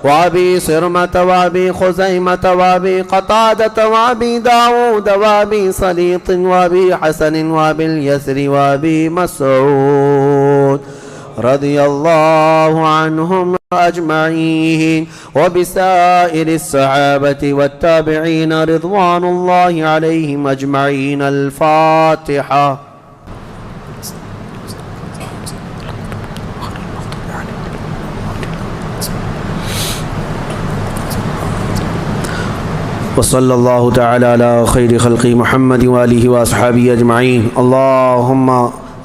وأبي صرمة وأبي خزيمة وأبي قتادة وأبي داود وأبي صليط وأبي حسن وأبي اليسر وأبي مسعود رضي الله عنهم أجمعين وبسائر الصحابة والتابعين رضوان الله عليهم أجمعين. الفاتحة. وصلى الله تعالى على خير خلق محمد وآله وأصحابه أجمعين.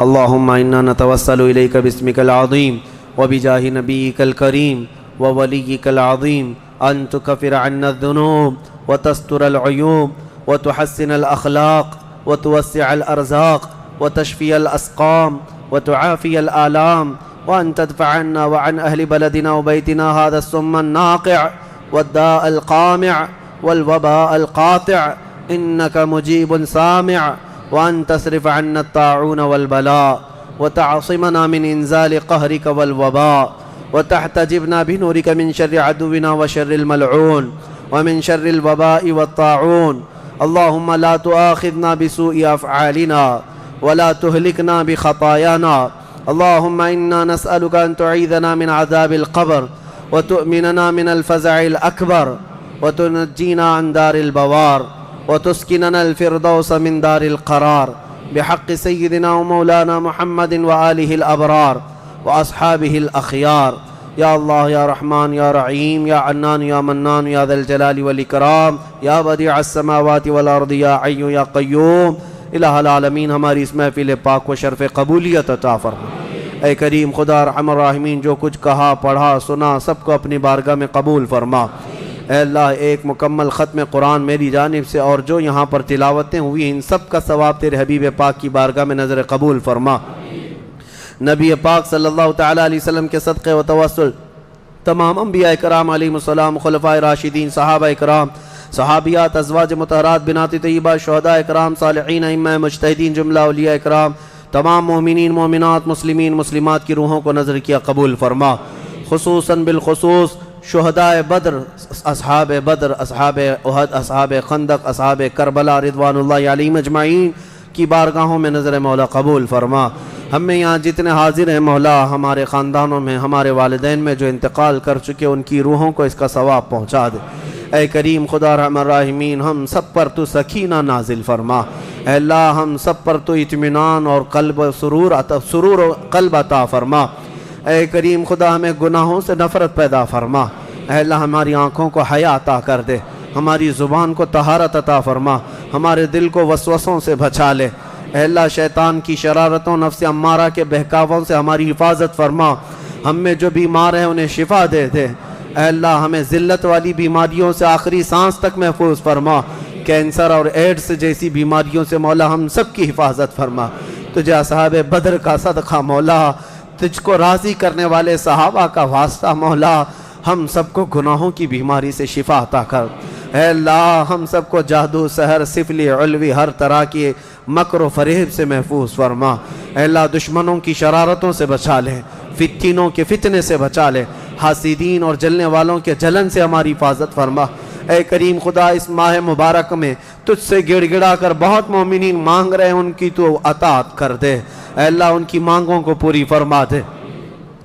اللهم إنا نتوسل إليك باسمك العظيم وبجاه نبيك الكريم ووليك العظيم أن تكفر عنا الذنوب وتستر العيوب وتحسن الأخلاق وتوسع الأرزاق وتشفي الأسقام وتعافي الآلام، وأن تدفع عنا وعن أهل بلدنا وبيتنا هذا السم الناقع والداء القامع والوباء القاطع، إنك مجيب سامع، وأن تصرف عنا الطاعون والبلاء وتعصمنا من إنزال قهرك والوباء، وتحتجبنا بنورك من شر عدونا وشر الملعون ومن شر الوباء والطاعون. اللهم لا تؤاخذنا بسوء أفعالنا ولا تهلكنا بخطايانا. اللهم إنا نسألك أن تعيذنا من عذاب القبر وتؤمننا من الفزع الأكبر وتنجينا عن دار البوار وتسكننا الفردوس من دار القرار، بحق سيدنا ومولانا محمد وآله الأبرار وأصحابه الأخيار. یا اللہ یا رحمان یا رحیم یا عنان یا منان یا ذا الجلال والإکرام یا بدیع السماوات والارض یا حی یا قیوم. الہ العالمین ہماری اس محفل پاک کو شرف قبولیت عطا فرما. اے کریم خدا ارحم الراحمین، جو کچھ کہا پڑھا سنا سب کو اپنی بارگاہ میں قبول فرما. اے اللہ، ایک مکمل ختم قرآن میری جانب سے اور جو یہاں پر تلاوتیں ہوئی ان سب کا ثواب تیرے حبیب پاک کی بارگاہ میں نظر قبول فرما. نبی پاک صلی اللہ تعالیٰ علیہ وسلم کے صدقے و توسل تمام انبیاء کرام علیہم السلام، خلفائے راشدین، صحابہ کرام، صحابیات، ازواج مطہرات، بنات طیبہ، شہداء کرام، صالحین، ائمہ مجتہدین، جملہ اولیاء کرام، تمام مومنین، مومنات، مسلمین، مسلمات کی روحوں کو نظر کیا قبول فرما. خصوصاً بالخصوص شہداء بدر، اصحاب بدر، اصحاب احد، اصحاب خندق، اصحاب کربلا رضوان اللہ علیہم اجمعین کی بارگاہوں میں نظر مولا قبول فرما. ہم میں یہاں جتنے حاضر ہیں مولا، ہمارے خاندانوں میں، ہمارے والدین میں جو انتقال کر چکے ان کی روحوں کو اس کا ثواب پہنچا دے. اے کریم خدا رحم الراحمین، ہم سب پر تو سکینہ نازل فرما. اے اللہ، ہم سب پر تو اطمینان اور سرور و قلب عطا فرما. اے کریم خدا، ہمیں گناہوں سے نفرت پیدا فرما. اے اللہ، ہماری آنکھوں کو حیا عطا کر دے، ہماری زبان کو طہارت عطا فرما، ہمارے دل کو وسوسوں سے بچا لے. اے اللہ، شیطان کی شرارتوں، نفس امارہ کے بہکاووں سے ہماری حفاظت فرما. ہم میں جو بیمار ہیں انہیں شفا دے دے. اے اللہ، ہمیں ذلت والی بیماریوں سے آخری سانس تک محفوظ فرما. کینسر اور ایڈز جیسی بیماریوں سے مولا ہم سب کی حفاظت فرما. تجھے اصحاب بدر کا صدقہ مولا، تجھ کو راضی کرنے والے صحابہ کا واسطہ مولا، ہم سب کو گناہوں کی بیماری سے شفا عطا کر. اے اللہ، ہم سب کو جادو، سحر، سفلی، علوی، ہر طرح کی مکر و فریب سے محفوظ فرما. اے اللہ، دشمنوں کی شرارتوں سے بچا لے، فتنوں کے فتنے سے بچا لے، حاسدین اور جلنے والوں کے جلن سے ہماری حفاظت فرما. اے کریم خدا، اس ماہ مبارک میں تجھ سے گڑ گڑا کر بہت مومنین مانگ رہے ہیں، ان کی تو عطا کر دے. اے اللہ، ان کی مانگوں کو پوری فرما دے.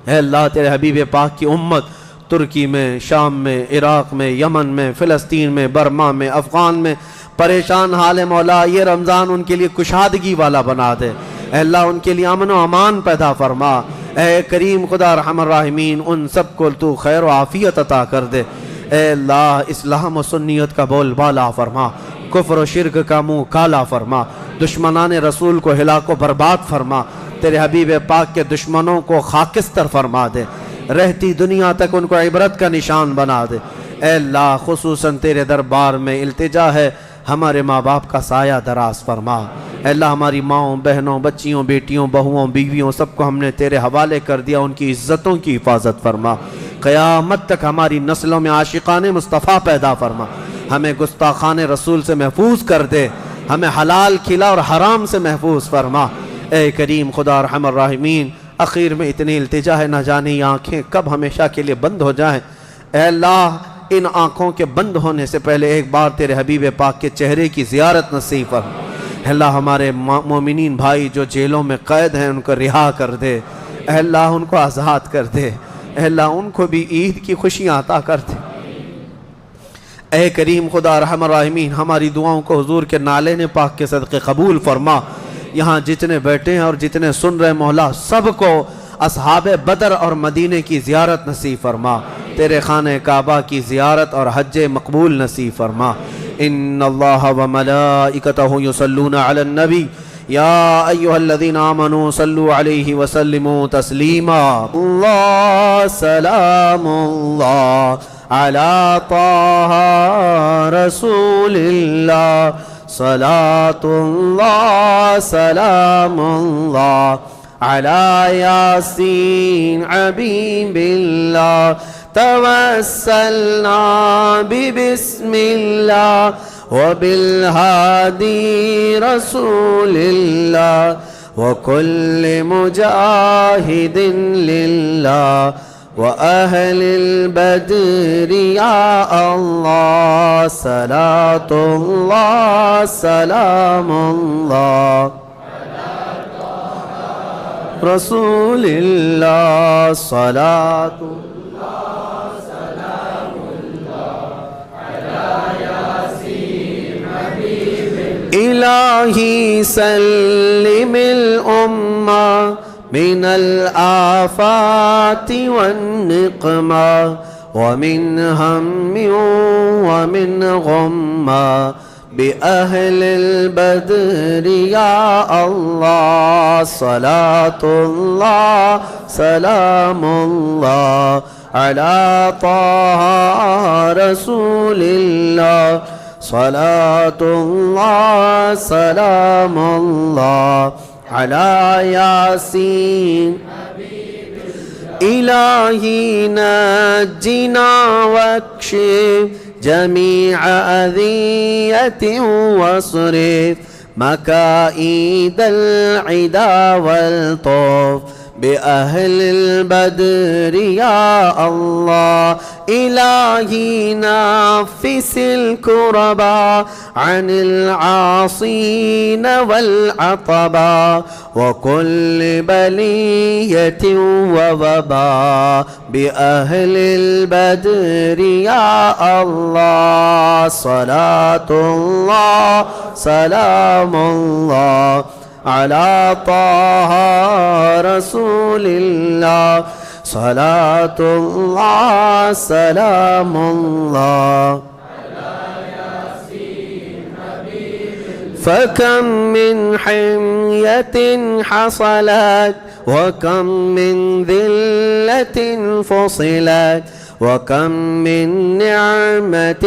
اے اللہ، تیرے حبیب پاک کی امت ترکی میں، شام میں، عراق میں، یمن میں، فلسطین میں، برما میں، افغان میں پریشان حال ہے مولا، یہ رمضان ان کے لیے کشادگی والا بنا دے. اے اللہ، ان کے لیے امن و امان پیدا فرما. اے کریم خدا رحم الراحمین، ان سب کو تو خیر و عافیت عطا کر دے. اے اللہ، اسلام و سنیت کا بول بالا فرما، کفر و شرک کا منہ کالا فرما، دشمنان رسول کو ہلاک و برباد فرما. تیرے حبیب پاک کے دشمنوں کو خاکستر فرما دے، رہتی دنیا تک ان کو عبرت کا نشان بنا دے. اے اللہ، خصوصاً تیرے دربار میں التجا ہے، ہمارے ماں باپ کا سایہ دراز فرما. اے اللہ، ہماری ماؤں، بہنوں، بچیوں، بیٹیوں، بہوؤں، بیویوں سب کو ہم نے تیرے حوالے کر دیا، ان کی عزتوں کی حفاظت فرما. قیامت تک ہماری نسلوں میں عاشقان مصطفیٰ پیدا فرما. ہمیں گستاخان رسول سے محفوظ کر دے، ہمیں حلال کھلا اور حرام سے محفوظ فرما. اے کریم خدا رحم الراحمین، اخیر میں اتنی التجا ہے، نہ جانے یہ آنکھیں کب ہمیشہ کے لیے بند ہو جائیں. اے اللہ، ان آنکھوں کے بند ہونے سے پہلے ایک بار تیرے حبیب پاک کے چہرے کی زیارت نصیب فرما. اے اللہ، ہمارے مومنین بھائی جو جیلوں میں قید ہیں ان کو رہا کر دے. اے اللہ، ان کو آزاد کر دے. اے اللہ، ان کو بھی عید کی خوشیاں عطا کر دے. اے کریم خدا رحم الراحمین، ہماری دعاؤں کو حضور کے نالے پاک کے صدقے قبول فرما. یہاں جتنے بیٹھے ہیں اور جتنے سن رہے مولا، سب کو اصحاب بدر اور مدینے کی زیارت نصیب فرما. تیرے خانہ کعبہ کی زیارت اور حج مقبول نصیب فرما. ان اللہ وملائکتہ یصلون علی النبی یا ایہا الذین آمنوا صلوا علیہ وسلموا تسلیما. اللہ سلام اللہ على طه رسول الله صلاة الله سلام الله على ياسين حبيب الله توسلنا ببسم الله وبالهادي رسول الله وكل مجاهد لله وأهل البدر يا الله صلاة الله سلام الله رسول الله صلاة الله سلام الله على ياسين حبيب إلهي سلم الأمة من الآفات والنقمة ومن هم ومن غمة بأهل البدر يا الله صلاة الله سلام الله على طه رسول الله صلاة الله سلام الله على ياسين إلهي نجنا واكشف جميع أذية واصرف مكائد العدا والطوف بأهل البدر يا الله إلهي نفس الكربا عن العاصين والعطبا وكل بلية ووبا بأهل البدر يا الله صلاة الله سلام الله على طه رسول الله صلاة الله سلام الله فكم من حمية حصلت وكم من ذلة فصلت وكم من نعمة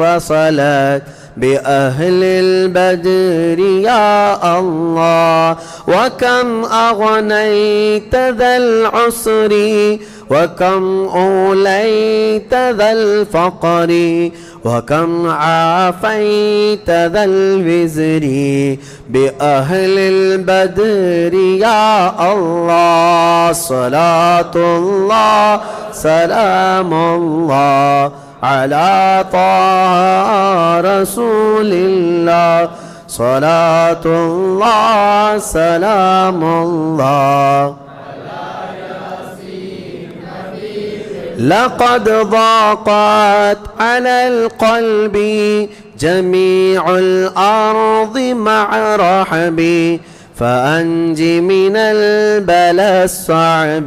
وصلت بأهل البدر يا الله وكم أغنيت ذا العسر وكم أوليت ذا الفقر وكم عافيت ذا الوزر بأهل البدر يا الله صلاة الله سلام الله على طه رسول الله صلاة الله سلام الله لقد ضاقت على القلب جميع الأرض مع رحبي فأنج من البلاء الصعب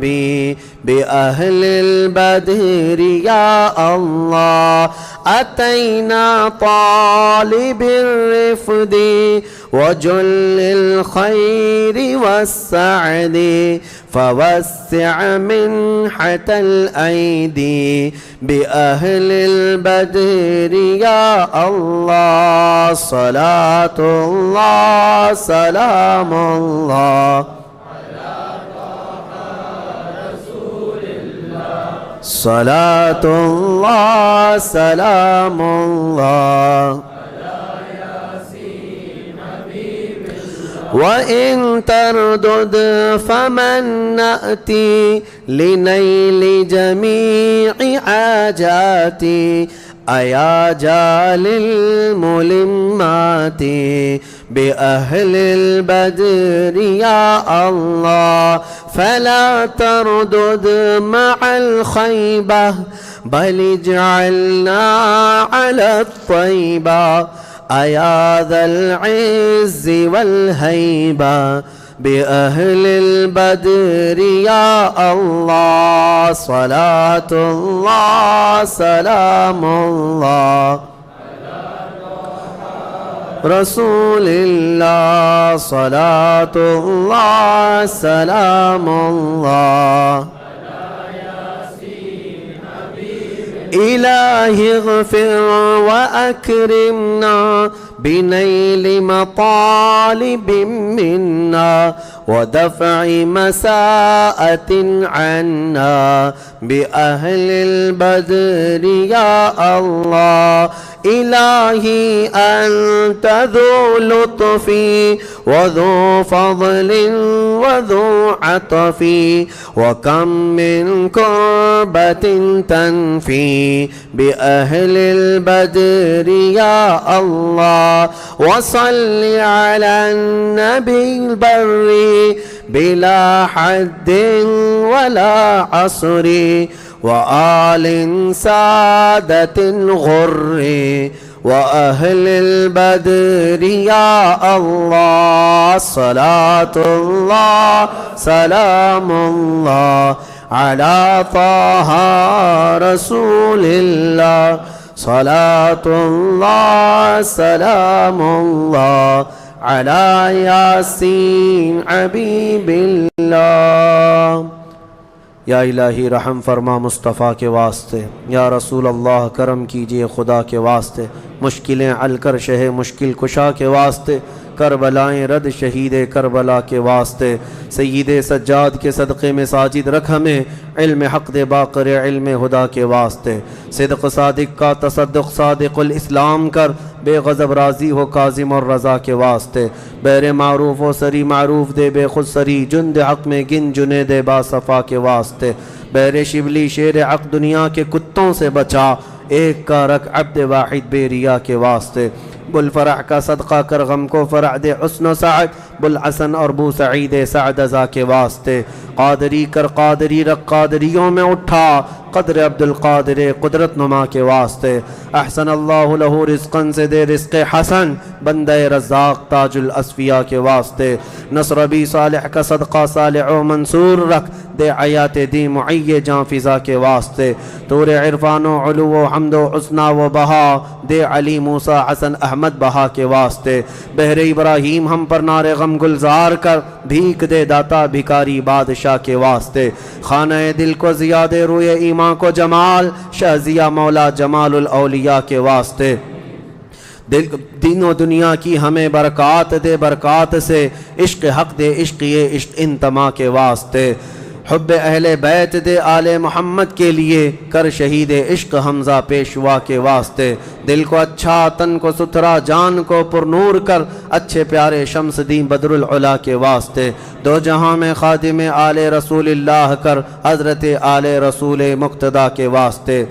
بأهل البدر يا الله أتينا طالب الرفد وجل الخير والسعد فوسع منحة الأيدي بأهل البدر يا الله صلاة الله سلام الله صلاة الله سلام الله وإن تردد فمن نأتي لنيل جميع حاجاتي أيا جال الملمات بأهل البدر يا الله فلا تردد مع الخيبة بل اجعلنا على الطيبة أيا ذا العز والهيبة بأهل البدر يا الله صلاة الله سلام الله رسول الله صلاة الله سلام الله إلهي اغفر وأكرمنا بنيل مطالب منا ودفع مساءة عنا بأهل البدر يا الله. إلهي أنت ذو لطف وذو فضل وذو عطف وكم من كربة تنفي بأهل البدر يا الله. وصل على النبي البر بلا حد ولا عصر وآل سادة الغر وأهل البدر يا الله. صلاة الله سلام الله على طه رسول الله. صلاة الله سلام الله على یاسین حبیب اللہ. یا الہی رحم فرما مصطفیٰ کے واسطے، یا رسول اللہ کرم کیجئے خدا کے واسطے، مشکلیں حل کر شہ مشکل کشا کے واسطے، کربلائیں رد شہید کربلا کے واسطے، سید سجاد کے صدقے میں ساجد رکھ ہمیں، علم حق دے باقر علم خدا کے واسطے، صدق صادق کا تصدق صادق الاسلام کر، بے غضب راضی ہو کاظم اور رضا کے واسطے، بیر معروف و سری معروف دے بے خود سری، جند حق میں گن جنے دے با صفا کے واسطے، بیر شبلی شیر حق دنیا کے کتوں سے بچا، ایک کا رکھ عبد واحد بے ریا کے واسطے، بلفرح کا صدقہ کر غم کو فرح دے حسن و سعد، بلحسن اور بو سعید سعد ازا کے واسطے، قادری کر قادری رکھ قادریوں میں اٹھا، قدر عبد القادر قدرت نما کے واسطے، احسن اللہ لہو رزقن سے دے رزق حسن، بندہ رزاق تاج الاسفیاء کے واسطے، نصر بی صالح کا صدقہ صالح و منصور رکھ دے حیات دی معی جان فضا کے واسطے، طور عرفان و علو و حمد و حسنہ و بہا دے علی موسیٰ حسن احمد بہا کے واسطے، بحر ابراہیم ہم پر نار غم گلزار کر، بھیک دے داتا بھکاری بادشاہ کے واسطے، خانہ دل کو زیاد روئے ایمان کو جمال، شہزیہ مولا جمال الاولیاء کے واسطے، دین و دنیا کی ہمیں برکات دے برکات سے، عشق حق دے عشق یہ عشق انتما کے واسطے، حب اہل بیت دے آل محمد کے لیے، کر شہید عشق حمزہ پیشوا کے واسطے، دل کو اچھا تن کو ستھرا جان کو پر نور کر، اچھے پیارے شمس دین بدر العلا کے واسطے، دو جہاں میں خادم آل رسول اللہ کر، حضرت آل رسول مقتدیٰ کے واسطے،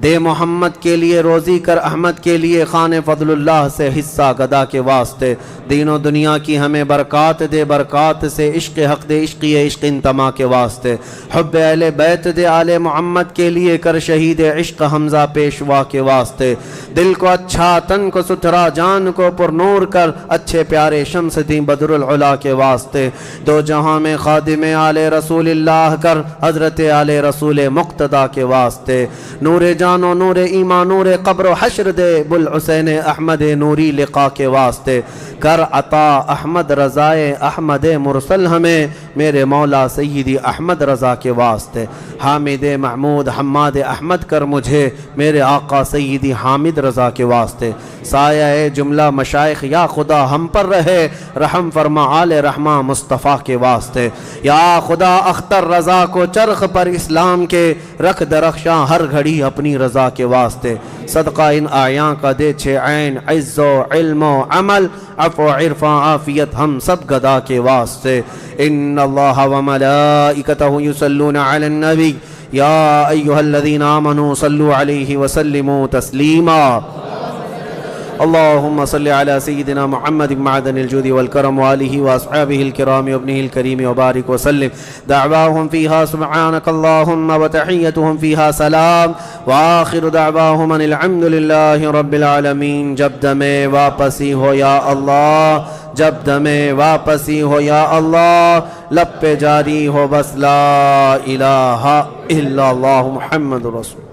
دے محمد کے لیے روزی کر احمد کے لیے، خان فضل اللہ سے حصہ گدا کے واسطے، دین و دنیا کی ہمیں برکات دے برکات سے، عشق حق دے عشق عشق انتما کے واسطے، حب اہل بیت دے آل محمد کے لیے، کر شہید عشق حمزہ پیشوا کے واسطے، دل کو اچھا تن کو ستھرا جان کو پر نور کر، اچھے پیارے شمس دین بدر العلا کے واسطے، دو جہاں میں خادم آل رسول اللہ کر، حضرت آل رسول مقتدیٰ کے واسطے، نور جان و نور ایمان نور قبر و حشر دے بلحسین احمد نوری لقا کے واسطے، کر عطا احمد رضائے احمد مرسل ہمیں، میرے مولا سیدی احمد رضا کے واسطے، حامد محمود حماد احمد کر مجھے، میرے آقا سیدی حامد رضا کے واسطے، سایہ جملہ مشائخ یا خدا ہم پر رہے، رحم فرما آل رحمہ مصطفیٰ کے واسطے، یا خدا اختر رضا کو چرخ پر اسلام کے، رکھ درخشاں ہر گھڑی اپنی رضا کے واسطے، صدقہ ان آیاں کا دے چھے عین عز و علم و عمل، عفو عرفاں عافیت ہم سب گدا کے واسطے، ان اللہ و ملائکتہ یصلون علی النبی یا ایہا الذین آمنوا صلوا علیہ وسلموا تسلیما، اللهم صل على سيدنا محمد معدن الجود والكرم وآله وأصحابه الكرام وابنه الكريم وبارك وسلم، دعواهم فيها سبحانك اللهم وتحيتهم فيها سلام، وآخر دعواهم أن الحمد لله رب العالمين۔ جب دمے واپسی ہو یا اللہ، جب دمے واپسی ہو یا اللہ، لب پہ جاری ہو بس لا الہ الا اللہ محمد رسول۔